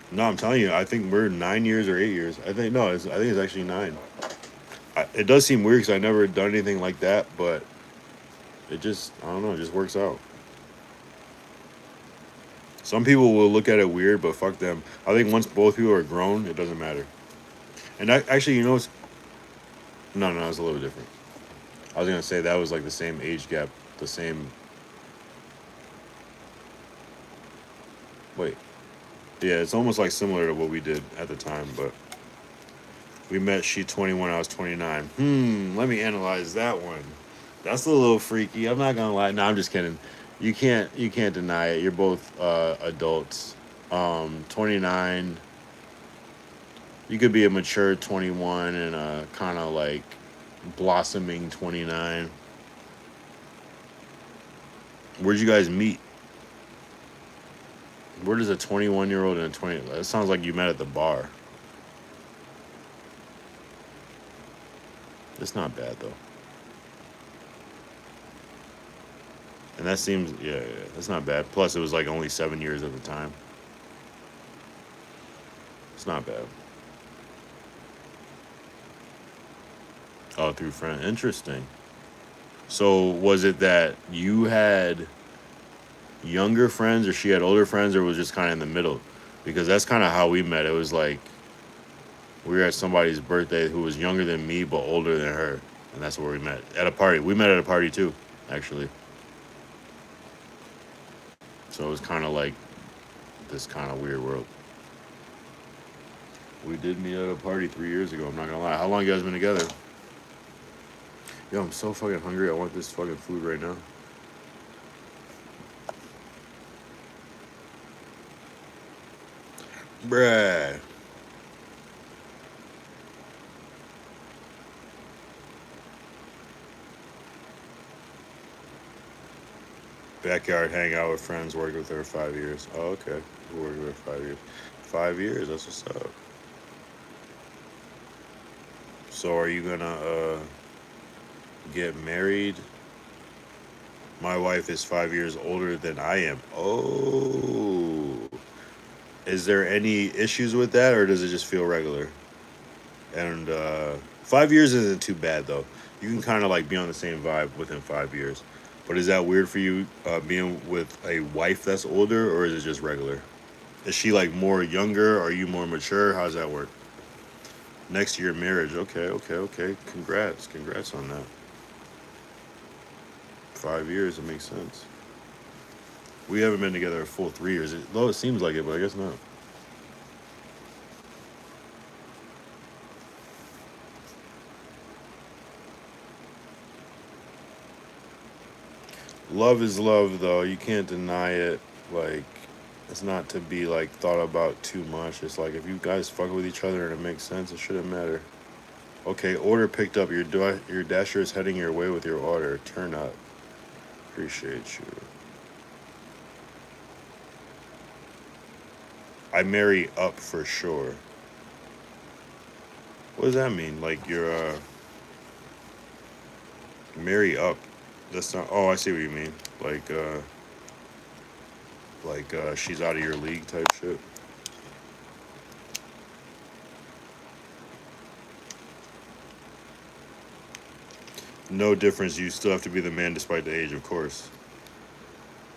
No, I'm telling you, I think we're 9 years or 8 years. I think it's actually 9. It does seem weird because I never done anything like that, but it just, I don't know, it just works out. Some people will look at it weird, but fuck them. I think once both people are grown, it doesn't matter. And actually, no, it's a little different. I was gonna say that was like the same age gap, the same. Wait, yeah, it's almost like similar to what we did at the time, but we met. She 21, I was 29. Let me analyze that one. That's a little freaky. I'm not gonna lie. No, I'm just kidding. You can't deny it. You're both adults. 29. You could be a mature 21 and a kind of like blossoming 29. Where'd you guys meet? Where does a 21-year-old and a 20? That sounds like you met at the bar. It's not bad though. And that seems, yeah, that's not bad. Plus, it was like only 7 years at the time. It's not bad. Oh, through friend. Interesting. So, was it that you had younger friends or she had older friends or was just kind of in the middle? Because that's kind of how we met. It was like we were at somebody's birthday who was younger than me but older than her. And that's where we met. At a party. We met at a party too, actually. So it was kind of like this kind of weird world. We did meet at a party 3 years ago. I'm not going to lie. How long you guys been together? Yo, I'm so fucking hungry. I want this fucking food right now. Bruh. Backyard hangout with friends, worked with her 5 years. Oh, okay. Worked with her 5 years. 5 years, that's what's up. So are you gonna get married? My wife is 5 years older than I am. Oh. Is there any issues with that or does it just feel regular? And 5 years isn't too bad though. You can kind of like be on the same vibe within 5 years. But is that weird for you being with a wife that's older or is it just regular? Is she like more younger? Are you more mature? How does that work? Next year marriage. Okay. Congrats on that. 5 years, it makes sense. We haven't been together a full 3 years. Though it seems like it, but I guess not. Love is love, though. You can't deny it. Like, it's not to be, like, thought about too much. It's like, if you guys fuck with each other and it makes sense, it shouldn't matter. Okay, order picked up. Your dasher is heading your way with your order. Turn up. Appreciate you. I marry up for sure. What does that mean? Like you're marry up. That's not. Oh, I see what you mean. She's out of your league type shit. No difference. You still have to be the man despite the age, of course.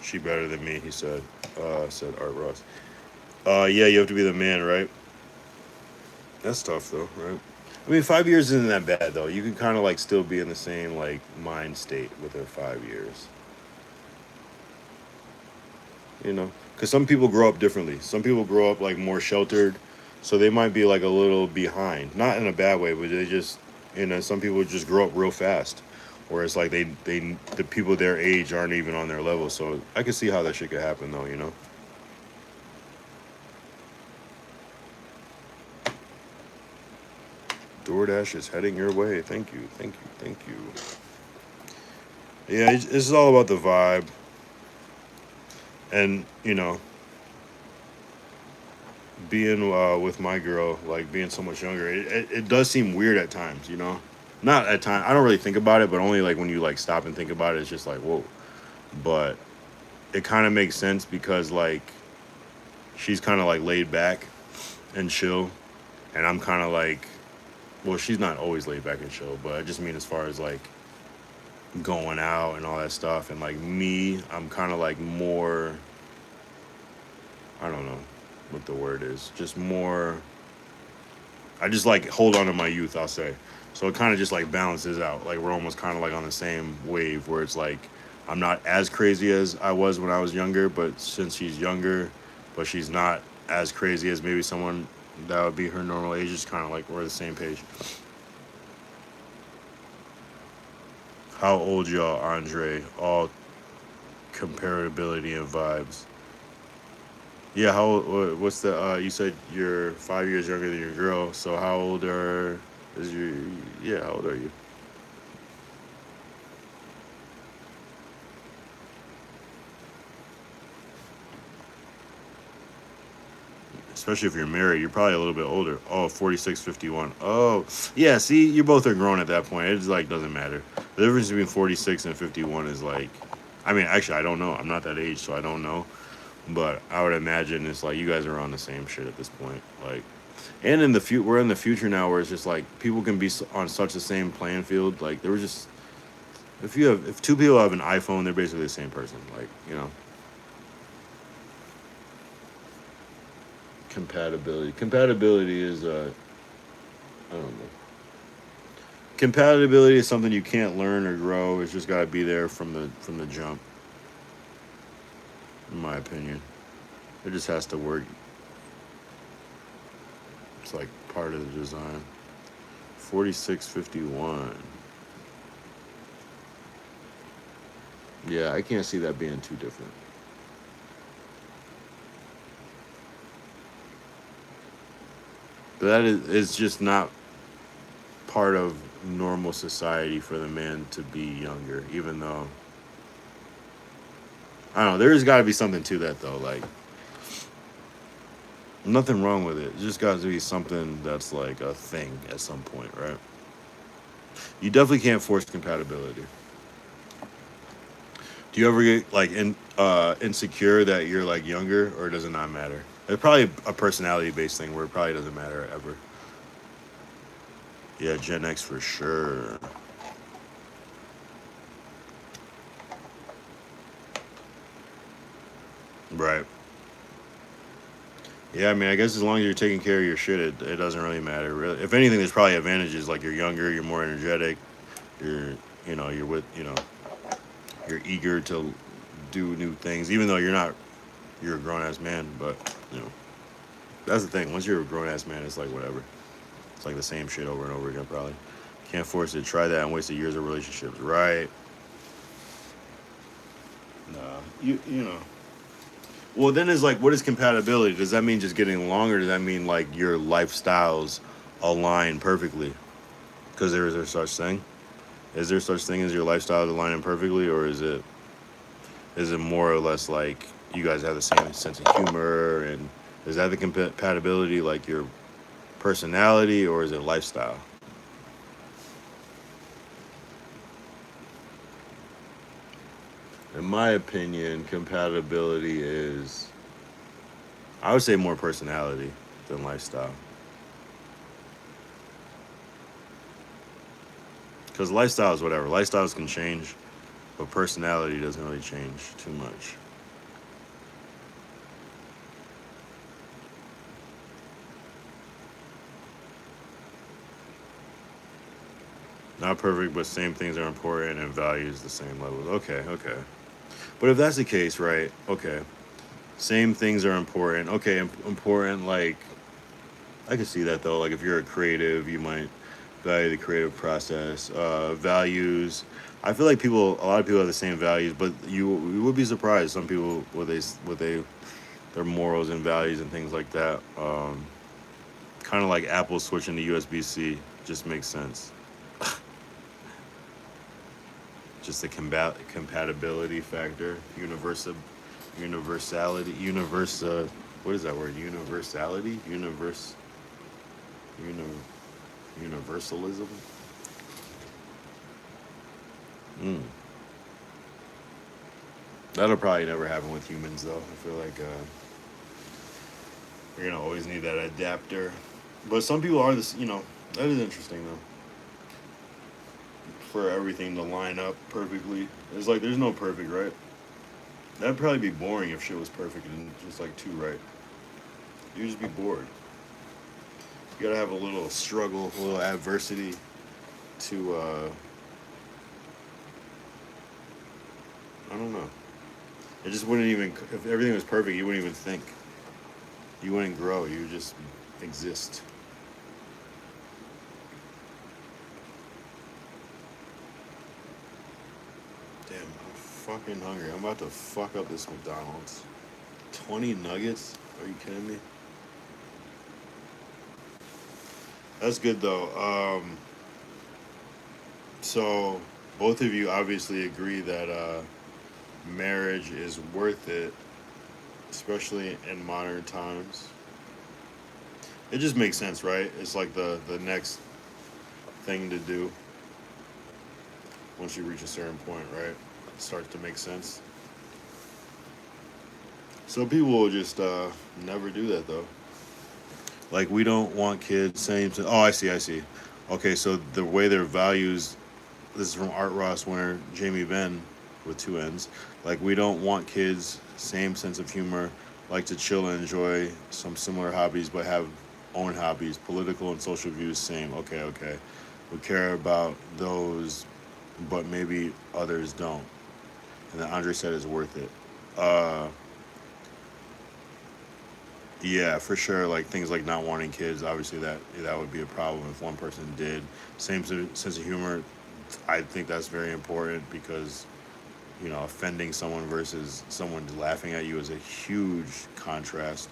She better than me, he said. Said Art Ross. Yeah, you have to be the man, right? That's tough though, right? I mean, 5 years isn't that bad though. You can kind of like still be in the same like mind state with her 5 years. You know, because some people grow up differently. Some people grow up like more sheltered, so they might be like a little behind. Not in a bad way, but they just, some people just grow up real fast. Whereas like the people their age aren't even on their level. So I can see how that shit could happen though, you know. DoorDash is heading your way. Thank you, thank you, thank you. Yeah, this is all about the vibe. And, being with my girl, like being so much younger, it does seem weird at times, you know? Not at times. I don't really think about it, but only like when you like stop and think about it, it's just like, whoa. But it kind of makes sense because like she's kind of like laid back and chill. And I'm kind of like, well, she's not always laid back and chill, but I just mean as far as like going out and all that stuff. And like me, I'm kind of like more, I don't know what the word is, just more, I just like hold on to my youth, I'll say. So it kind of just like balances out. Like we're almost kind of like on the same wave where it's like I'm not as crazy as I was when I was younger, but since she's younger, but she's not as crazy as maybe someone that would be her normal age, it's kind of like we're the same page. How old y'all, Andre? All comparability and vibes. Yeah, what's the, you said you're 5 years younger than your girl, so how old how old are you? Especially if you're married, you're probably a little bit older. Oh, 46, 51. Oh, yeah, see, you both are grown at that point. It's like, doesn't matter. The difference between 46 and 51 is like, I mean, actually, I don't know. I'm not that age, so I don't know. But I would imagine it's like you guys are on the same shit at this point. Like, and in the we're in the future now where it's just like people can be on such the same playing field. Like, there was just, if two people have an iPhone, they're basically the same person. Like, Compatibility is I don't know. Compatibility is something you can't learn or grow. It's just got to be there from the jump. In my opinion, it just has to work. It's like part of the design. 4651. Yeah, I can't see that being too different. But that is just not part of normal society for the man to be younger, even though I don't know, there's gotta be something to that though. Like nothing wrong with it. It just got to be something that's like a thing at some point, right? You definitely can't force compatibility. Do you ever get like insecure that you're like younger, or does it not matter? It's probably a personality based thing where it probably doesn't matter ever. Yeah, Gen X for sure. Right. Yeah, I mean, I guess as long as you're taking care of your shit, it doesn't really matter. Really, if anything, there's probably advantages. Like you're younger, you're more energetic, you're, you're with, you're eager to do new things, even though you're a grown ass man. But that's the thing. Once you're a grown ass man, it's like whatever. It's like the same shit over and over again. Probably can't force it. Try that and waste years of relationships. Right? Nah. You know. Well, then it's like, what is compatibility? Does that mean just getting along, or does that mean like your lifestyles align perfectly? Because there is there such thing? Is there such thing as your lifestyles aligning perfectly, or is it more or less like you guys have the same sense of humor and Is that the compatibility, like your personality, or is it lifestyle? In my opinion, compatibility is, I would say, more personality than lifestyle. Because lifestyle is whatever. Lifestyles can change, but personality doesn't really change too much. Not perfect, but same things are important and values the same levels. Okay, okay. But if that's the case, right? Okay. Same things are important. Okay, important, like, I can see that though. Like, if you're a creative, you might value the creative process. Values. I feel like a lot of people have the same values, but you would be surprised. Some people, their morals and values and things like that. Kind of like Apple switching to USB-C just makes sense. Just the compatibility factor, universality, what is that word? Universality, uni, universalism. Mm. That'll probably never happen with humans, though. I feel like you're gonna always need that adapter. But some people are this. That is interesting though. For everything to line up perfectly, it's like there's no perfect, right? That'd probably be boring if shit was perfect and just like two right. You'd just be bored. You gotta have a little struggle, a little adversity to I don't know. It just wouldn't even, if everything was perfect, you wouldn't even think. You wouldn't grow, you would just exist. Damn, I'm fucking hungry. I'm about to fuck up this McDonald's. 20 nuggets? Are you kidding me? That's good though. So both of you obviously agree that marriage is worth it, especially in modern times. It just makes sense, right? It's like the next thing to do once you reach a certain point, right? It starts to make sense. So people will just never do that though. Like we don't want kids same. Oh, I see. Okay, so the way their values. This is from Art Ross winner Jamie Benn with two N's. Like we don't want kids same sense of humor, like to chill and enjoy some similar hobbies, but have own hobbies, political and social views same. Okay. We care about those, but maybe others don't. And then Andre said it's worth it. Uh, Yeah, for sure. Like things like not wanting kids, obviously that would be a problem if one person did. Same sense of humor. I think that's very important because offending someone versus someone laughing at you is a huge contrast.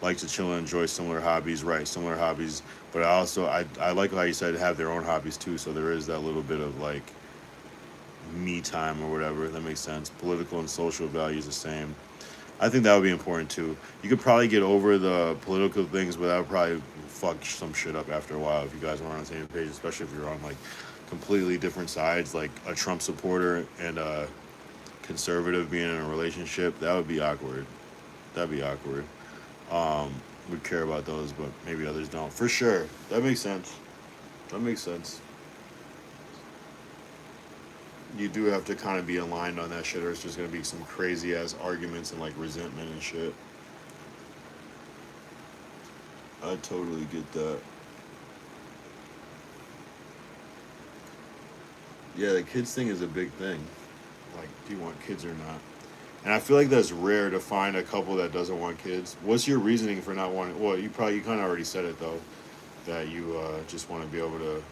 Like to chill and enjoy similar hobbies, right? Similar hobbies, but I like how you said have their own hobbies too. So there is that little bit of like me time or whatever. That makes sense. Political and social values the same. I think that would be important too. You could probably get over the political things, but that would probably fuck some shit up after a while if you guys weren't on the same page, especially if you're on like completely different sides, like a Trump supporter and a conservative being in a relationship. That would be awkward. That'd be awkward. We care about those, but maybe others don't. For sure. That makes sense. That makes sense. You do have to kind of be aligned on that shit, or it's just gonna be some crazy ass arguments and like resentment and shit. I totally get that. Yeah, the kids thing is a big thing. Like, do you want kids or not? And I feel like that's rare to find a couple that doesn't want kids. What's your reasoning for not wanting? Well, you kind of already said it though, that you just want to be able to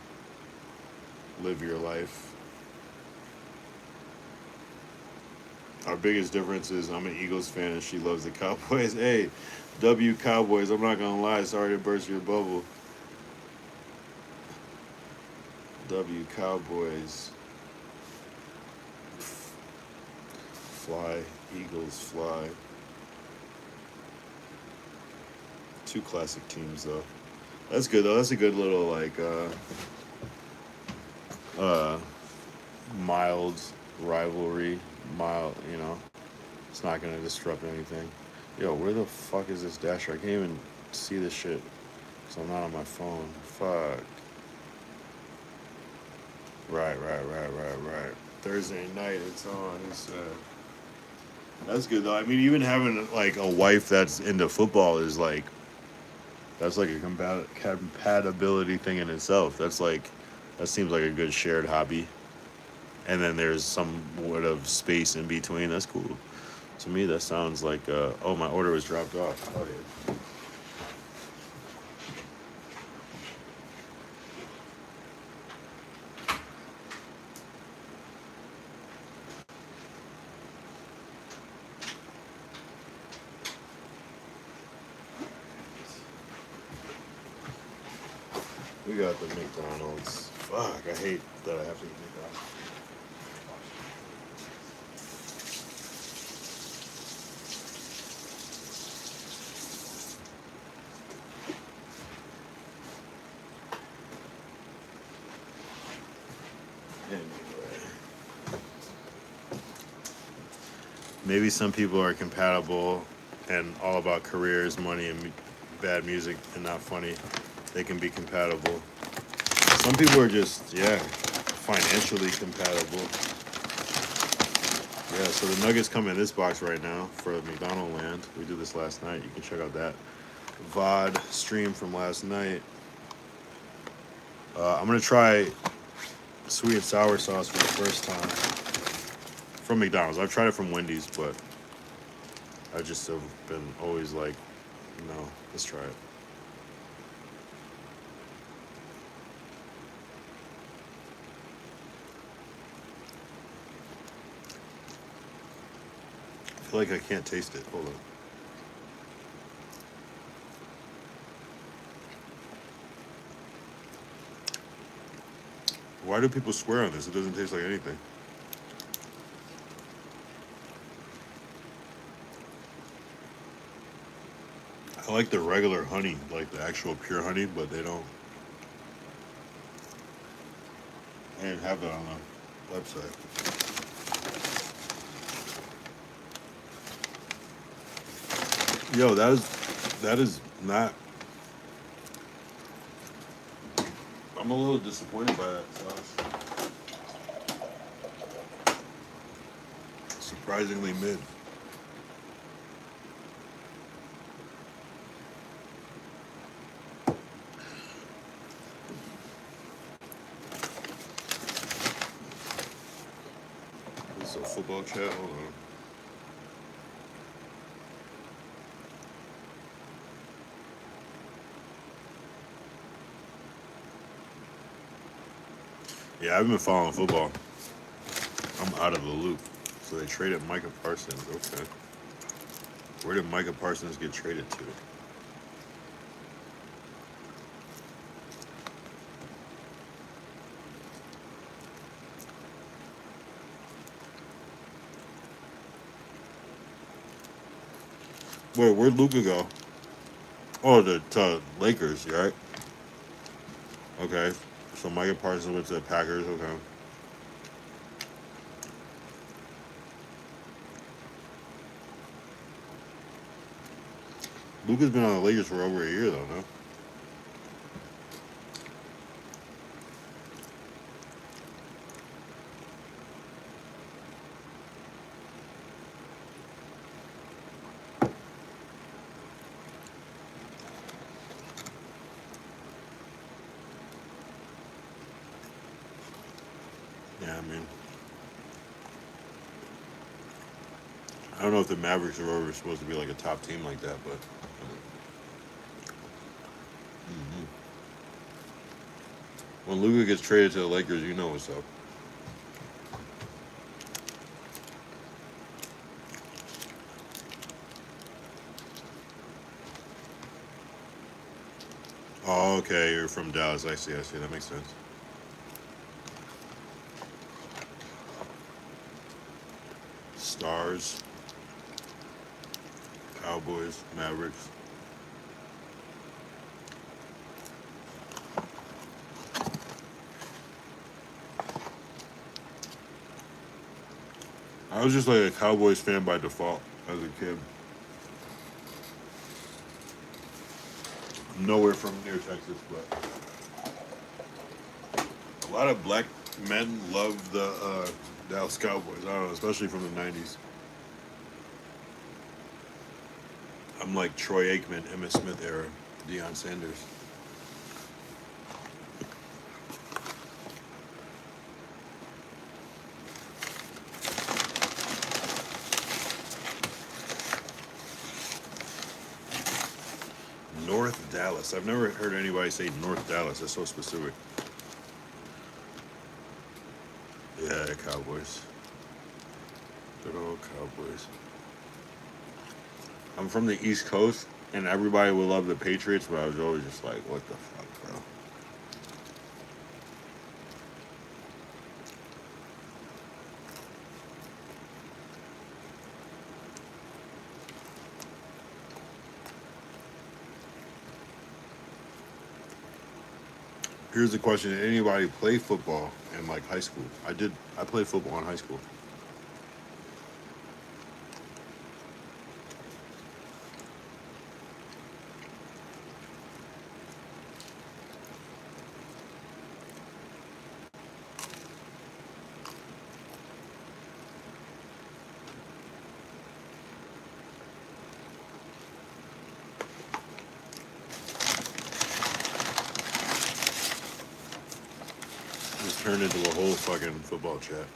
live your life. Our biggest difference is I'm an Eagles fan and she loves the Cowboys. Hey, W Cowboys. I'm not gonna lie. Sorry to burst your bubble. W Cowboys. Fly, Eagles fly. Two classic teams though. That's good though. That's a good little like uh mild rivalry. Mild, you know. It's not gonna disrupt anything. Yo, where the fuck is this dasher? I can't even see this shit because I'm not on my phone. Fuck. Right. Thursday night, it's on. He said. That's good though. I mean, even having like a wife that's into football is like that's like a compatibility thing in itself. That's like that seems like a good shared hobby. And then there's somewhat of space in between. That's cool. To me, that sounds like oh, my order was dropped off. Oh yeah. We got the McDonald's. Fuck, I hate that I have to eat McDonald's. Anyway. Maybe some people are compatible and all about careers, money, and bad music and not funny. They can be compatible. Some people are just, yeah, financially compatible. Yeah, so the nuggets come in this box right now for McDonald Land. We did this last night. You can check out that VOD stream from last night. I'm going to try sweet and sour sauce for the first time from McDonald's. I've tried it from Wendy's, but I just have been always like, no, let's try it. I feel like I can't taste it. Hold on. Why do people swear on this? It doesn't taste like anything. I like the regular honey, like the actual pure honey, but they don't. I didn't have that on the website. Yo, that is not. I'm a little disappointed by that sauce. Surprisingly mid. This is a football chat. Hold on. Yeah, I've been following football. I'm out of the loop. So they traded Micah Parsons. Okay. Where did Micah Parsons get traded to? Wait, where'd Luka go? Oh, to Lakers, right? Okay. So Micah Parsons went to the Packers. Okay. Luka's been on the Lakers for over a year, though, no? Yeah, I mean, I don't know if the Mavericks are ever supposed to be like a top team like that, but. Mm-hmm. When Luka gets traded to the Lakers, you know what's up. Oh, okay, you're from Dallas. I see. That makes sense. Stars, Cowboys, Mavericks. I was just like a Cowboys fan by default as a kid. I'm nowhere from near Texas, but a lot of black men love the Dallas Cowboys. I don't know, especially from the 90s. I'm like Troy Aikman, Emmitt Smith era, Deion Sanders. North Dallas. I've never heard anybody say North Dallas. That's so specific. Yeah, Cowboys. Good old Cowboys. I'm from the East Coast, and everybody would love the Patriots, but I was always just like, what the fuck, bro? Here's the question: did anybody play football in like high school? I did. I played football in high school. Just turned into a whole fucking football chat.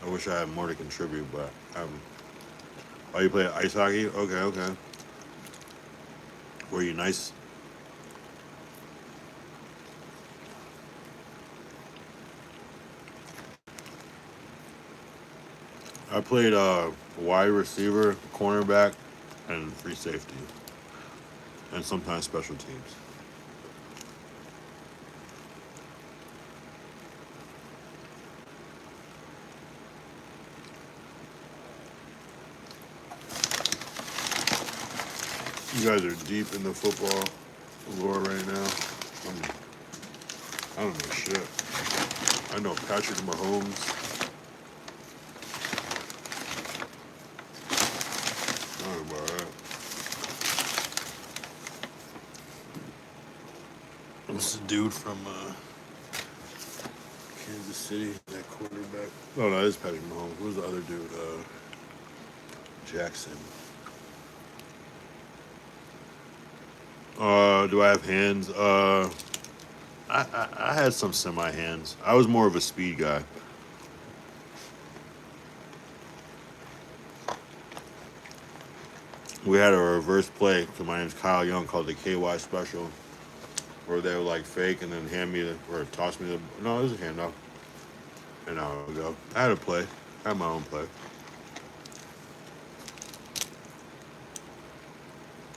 I wish I had more to contribute, but oh, you play ice hockey? Okay, okay. Were you nice? I played wide receiver, cornerback, and free safety, and sometimes special teams. You guys are deep in the football lore right now. I don't know shit. I know Patrick Mahomes. I don't know about that. What's the dude from Kansas City, that quarterback? Oh, no, that is Patrick Mahomes. Who's the other dude? Jackson. Do I have hands? I had some semi hands. I was more of a speed guy. We had a reverse play because my name's Kyle Young called the KY special, where they would like fake and then hand me or toss me the. No, it was a handoff. And I would go. I had a play. I had my own play.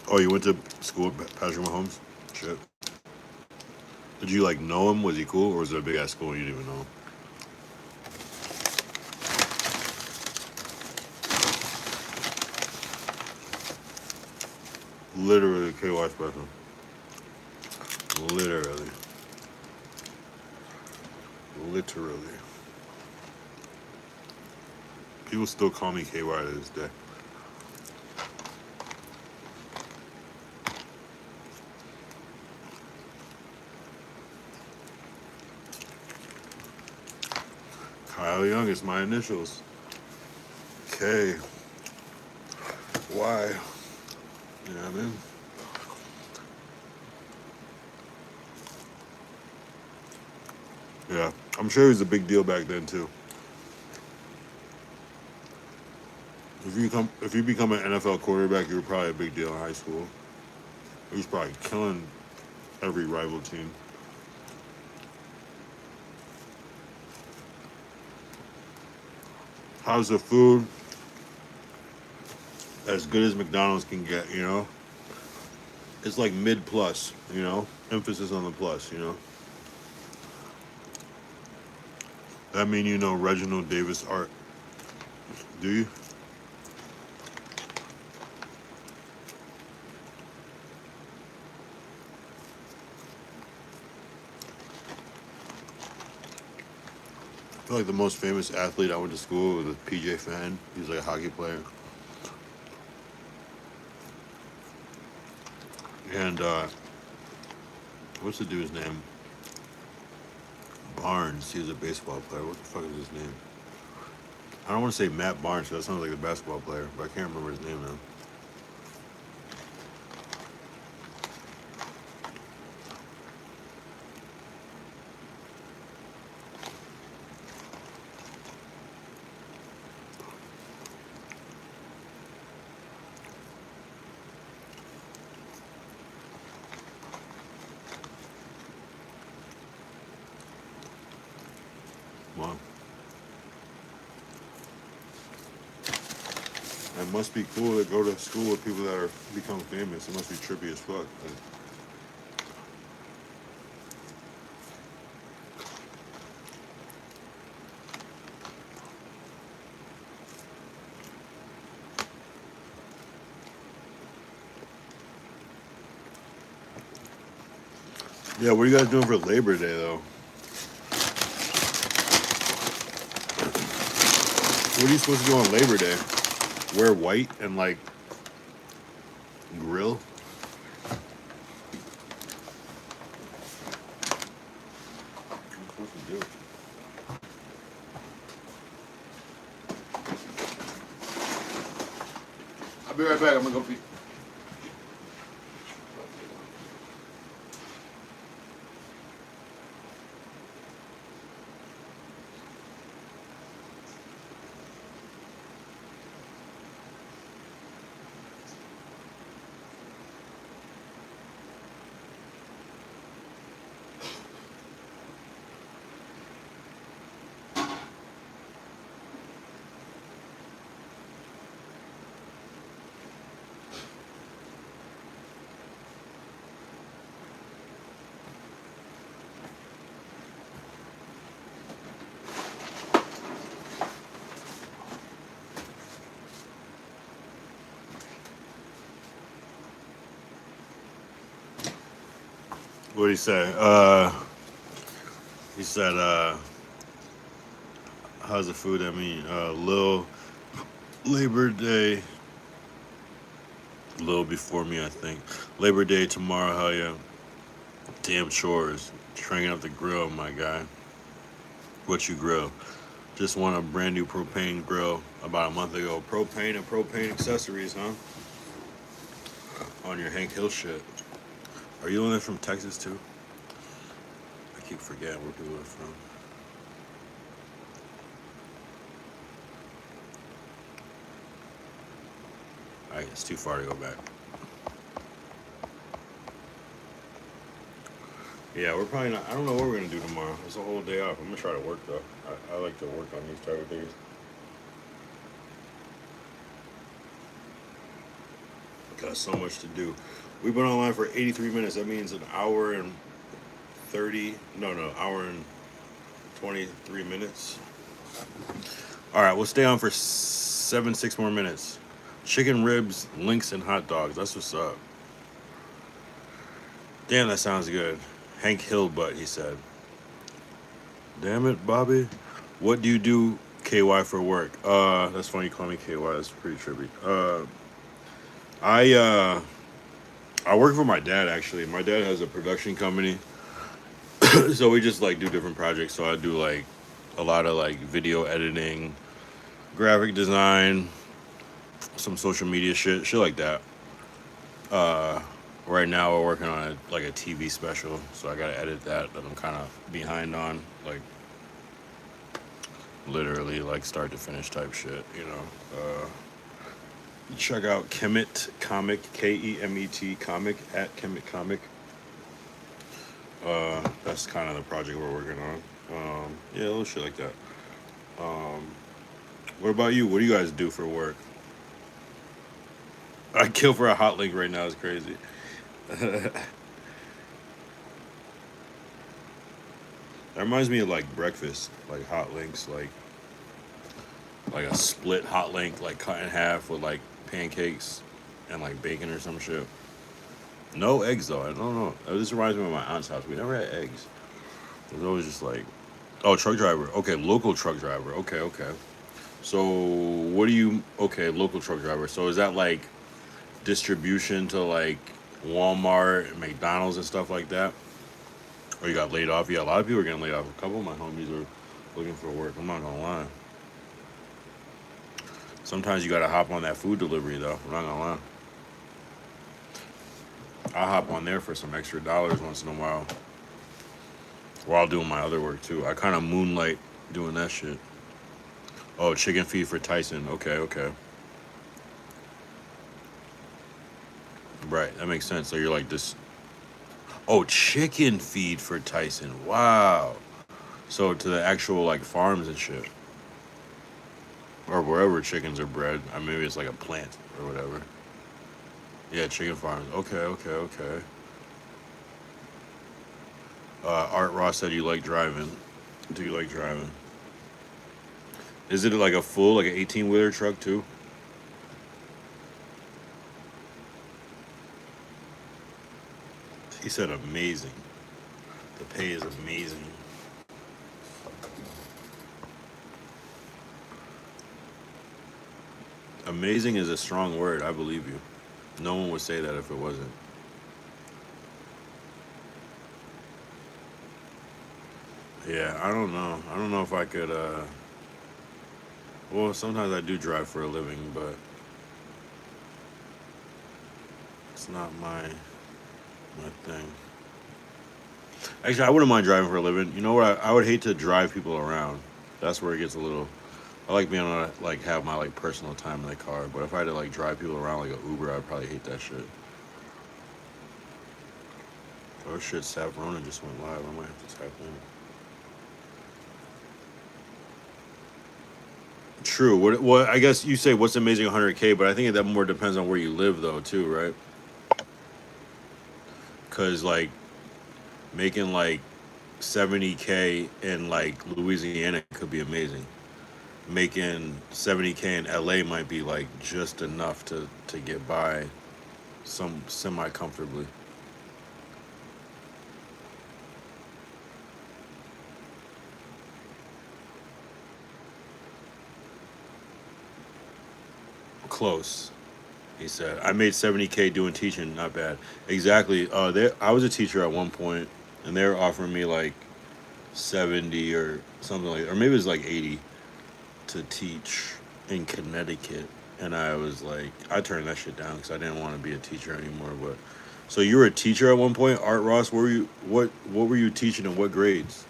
Oh, you went to school with Patrick Mahomes? Shit. Did you like know him? Was he cool, or was it a big ass school and you didn't even know him? Literally KY special. Literally. Literally. People still call me KY to this day. Kyle Young is my initials. K. Y. You know what I mean? Yeah. I'm sure he was a big deal back then too. If you become an NFL quarterback, you were probably a big deal in high school. He was probably killing every rival team. How's the food? As good as McDonald's can get, you know? It's like mid plus, you know? Emphasis on the plus, you know? That mean you know Reginald Davis Art. Do you? I feel like the most famous athlete I went to school with was PJ Fan. He was like a hockey player. And what's the dude's name? Barnes. He was a baseball player. What the fuck is his name? I don't want to say Matt Barnes, 'cause that sounds like a basketball player, but I can't remember his name now. Wow. It must be cool to go to school with people that are become famous. It must be trippy as fuck. Like, yeah, what are you guys doing for Labor Day though? What are you supposed to do on Labor Day? Wear white and like grill? What are you supposed to do? I'll be right back. I'm gonna go pee. What did he say? He said, how's the food? I mean, Lil Labor Day, a little before me, I think. Labor Day tomorrow, hell yeah. Damn chores. Cranking up the grill, my guy. What you grill? Just won a brand new propane grill about a month ago. Propane and propane accessories, huh? On your Hank Hill shit. Are you only from Texas too? I keep forgetting where people are from. Alright, it's too far to go back. Yeah, we're probably not. I don't know what we're gonna do tomorrow. It's a whole day off. I'm gonna try to work though. I like to work on these type of things. Got so much to do. We've been online for 83 minutes. That means an hour and 30. No, hour and 23 minutes. All right, we'll stay on for 6 more minutes. Chicken ribs, links, and hot dogs. That's what's up. Damn, that sounds good. Hank Hill butt, he said. Damn it, Bobby. What do you do, KY, for work? That's funny you call me KY. That's pretty trippy. I work for my dad, actually. My dad has a production company. So we just like do different projects. So I do like a lot of like video editing, graphic design, some social media shit like that. Right now we're working on a TV special, so I gotta edit that I'm kind of behind on, like literally like start to finish type shit, you know. Check out Kemet Comic, KEMET Comic at Kemet Comic. That's kind of the project we're working on. Yeah, a little shit like that. What about you? What do you guys do for work? I kill for a hot link right now is crazy. That reminds me of like breakfast, like hot links, like a split hot link, like cut in half with like pancakes and like bacon or some shit. No eggs though. I don't know. This reminds me of my aunt's house. We never had eggs. It was always just like Oh, truck driver. Okay, local truck driver. Okay, okay. So what do you? Okay, local truck driver. So is that like distribution to like Walmart, McDonald's, and stuff like that? Or you got laid off? Yeah, a lot of people are getting laid off. A couple of my homies are looking for work. I'm not gonna lie. Sometimes you gotta hop on that food delivery though. I'm not gonna lie. I hop on there for some extra dollars once in a while while doing my other work too. I kind of moonlight doing that shit. Oh, chicken feed for Tyson. Okay, okay. Right, that makes sense. So you're like this. Oh, chicken feed for Tyson. Wow. So to the actual like farms and shit, or wherever chickens are bred. I mean, maybe it's like a plant or whatever. Yeah, chicken farms. Okay, okay, okay. Art Ross said you like driving. Do you like driving? Is it like a full, like an 18-wheeler truck too? He said amazing. The pay is amazing. Amazing is a strong word. I believe you. No one would say that if it wasn't. Yeah, I don't know. I don't know if I could. Well, sometimes I do drive for a living, but it's not my thing. Actually, I wouldn't mind driving for a living. You know what? I would hate to drive people around. That's where it gets a little. I like being able to like have my like personal time in the car. But if I had to like drive people around like an Uber, I'd probably hate that shit. Oh shit, Savrona just went live. I might have to type in. True. What? I guess you say what's amazing 100K, but I think that more depends on where you live though too, right? Because like making like 70K in like Louisiana could be amazing. Making 70K in LA might be like just enough to get by some semi comfortably. Close. He said, I made 70K doing teaching, not bad. Exactly. I was a teacher at one point, and they were offering me like 70 or something like, or maybe it was like 80 to teach in Connecticut. And I was like, I turned that shit down because I didn't want to be a teacher anymore. But so you were a teacher at one point, Art Ross. Where were you? What were you teaching and what grades?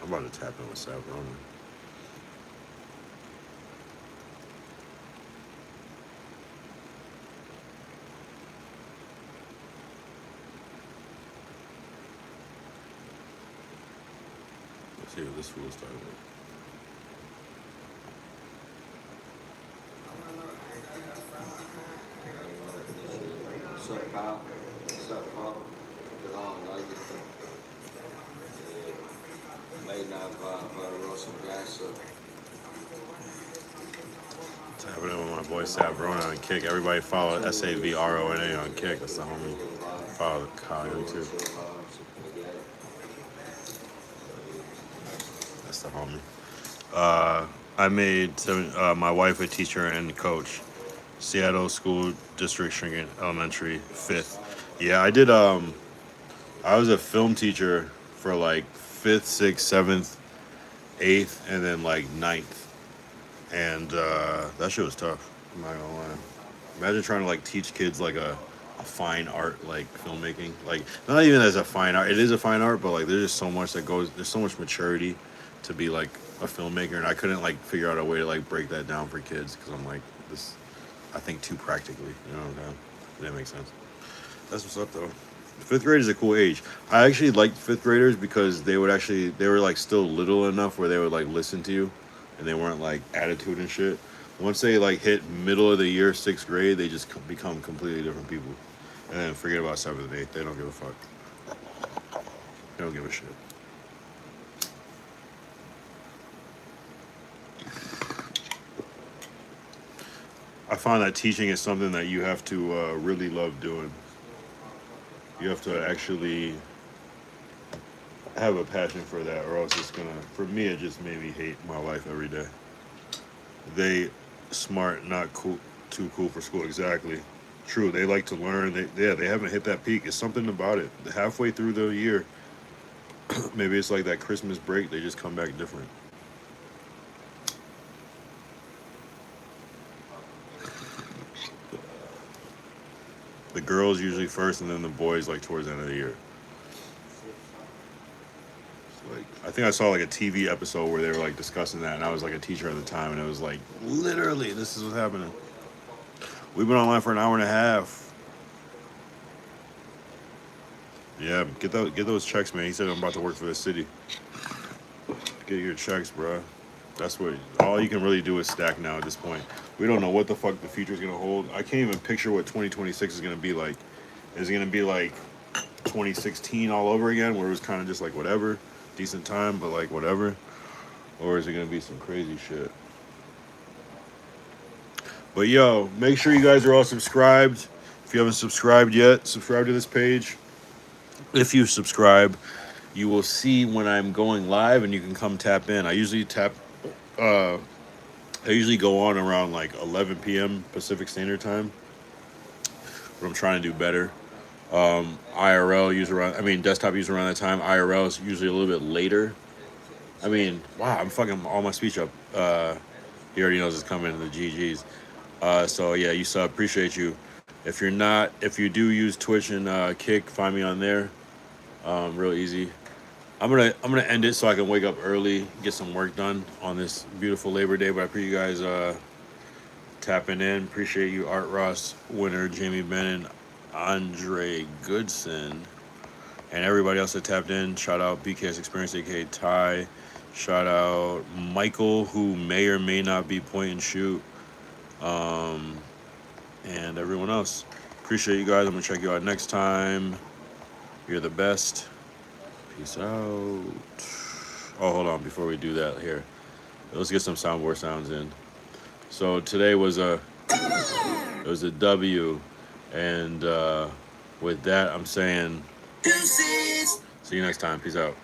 I'm about to tap in with Sav Roman. Let's see what this fool is talking about. What's up, Kyle? What's up, Paul? Get on, like it. Late night vibe, but roll some gas up. Tapping in with my boy Sav Rona on Kick. Everybody follow SAVRONA on Kick. That's the homie. Follow Kyle too. That's the homie. I made my wife a teacher and coach. Seattle School District Shrinking Elementary, 5th. Yeah, I did. I was a film teacher for like 5th, 6th, 7th, 8th, and then like 9th. And that shit was tough. I'm not gonna lie. Imagine trying to like teach kids like a fine art like filmmaking. Like not even as a fine art. It is a fine art, but like there's just so much that goes. There's so much maturity to be like a filmmaker, and I couldn't like figure out a way to like break that down for kids because I'm like this. I think too practically. You know what I'm saying? That makes sense. That's what's up though. 5th grade is a cool age. I actually liked 5th graders because they were like still little enough where they would like listen to you, and they weren't like attitude and shit. Once they like hit middle of the year, 6th grade, they just become completely different people. And then forget about 7th and 8th. They don't give a fuck. They don't give a shit. I find that teaching is something that you have to really love doing. You have to actually have a passion for that, or else it's gonna. For me, it just made me hate my life every day. They smart, not cool, too cool for school. Exactly. True. They like to learn. They haven't hit that peak. It's something about it. Halfway through the year, maybe it's like that Christmas break. They just come back different. The girls usually first, and then the boys like towards the end of the year. Like, I think I saw like a TV episode where they were like discussing that, and I was like a teacher at the time, and it was like literally this is what's happening. We've been online for an hour and a half. Yeah, get those checks, man. He said I'm about to work for the city. Get your checks, bro. That's what all you can really do is stack now at this point. We don't know what the fuck the future is gonna hold. I can't even picture what 2026 is gonna be like. Is it gonna be like 2016 all over again, where it was kind of just like whatever, decent time, but like whatever, or is it gonna be some crazy shit? But yo, make sure you guys are all subscribed. If you haven't subscribed yet, subscribe to this page. If you subscribe, you will see when I'm going live, and you can come tap in. I usually go on around like 11 p.m. Pacific Standard Time, but I'm trying to do better. Desktop use around that time. IRL is usually a little bit later. I mean, wow, I'm fucking all my speech up. He already knows it's coming, the GGs. So yeah, you sub, appreciate you. If you do use Twitch and Kick, find me on there. Real easy. I'm gonna end it so I can wake up early, get some work done on this beautiful Labor Day. But I appreciate you guys tapping in. Appreciate you, Art Ross, Winner, Jamie Bennon, Andre Goodson, and everybody else that tapped in. Shout out BKS Experience, aka Ty. Shout out Michael, who may or may not be point and shoot, and everyone else. Appreciate you guys. I'm gonna check you out next time. You're the best. Peace out. Oh, hold on. Before we do that, here, let's get some soundboard sounds in. So today was a W, and with that, I'm saying, see you next time. Peace out.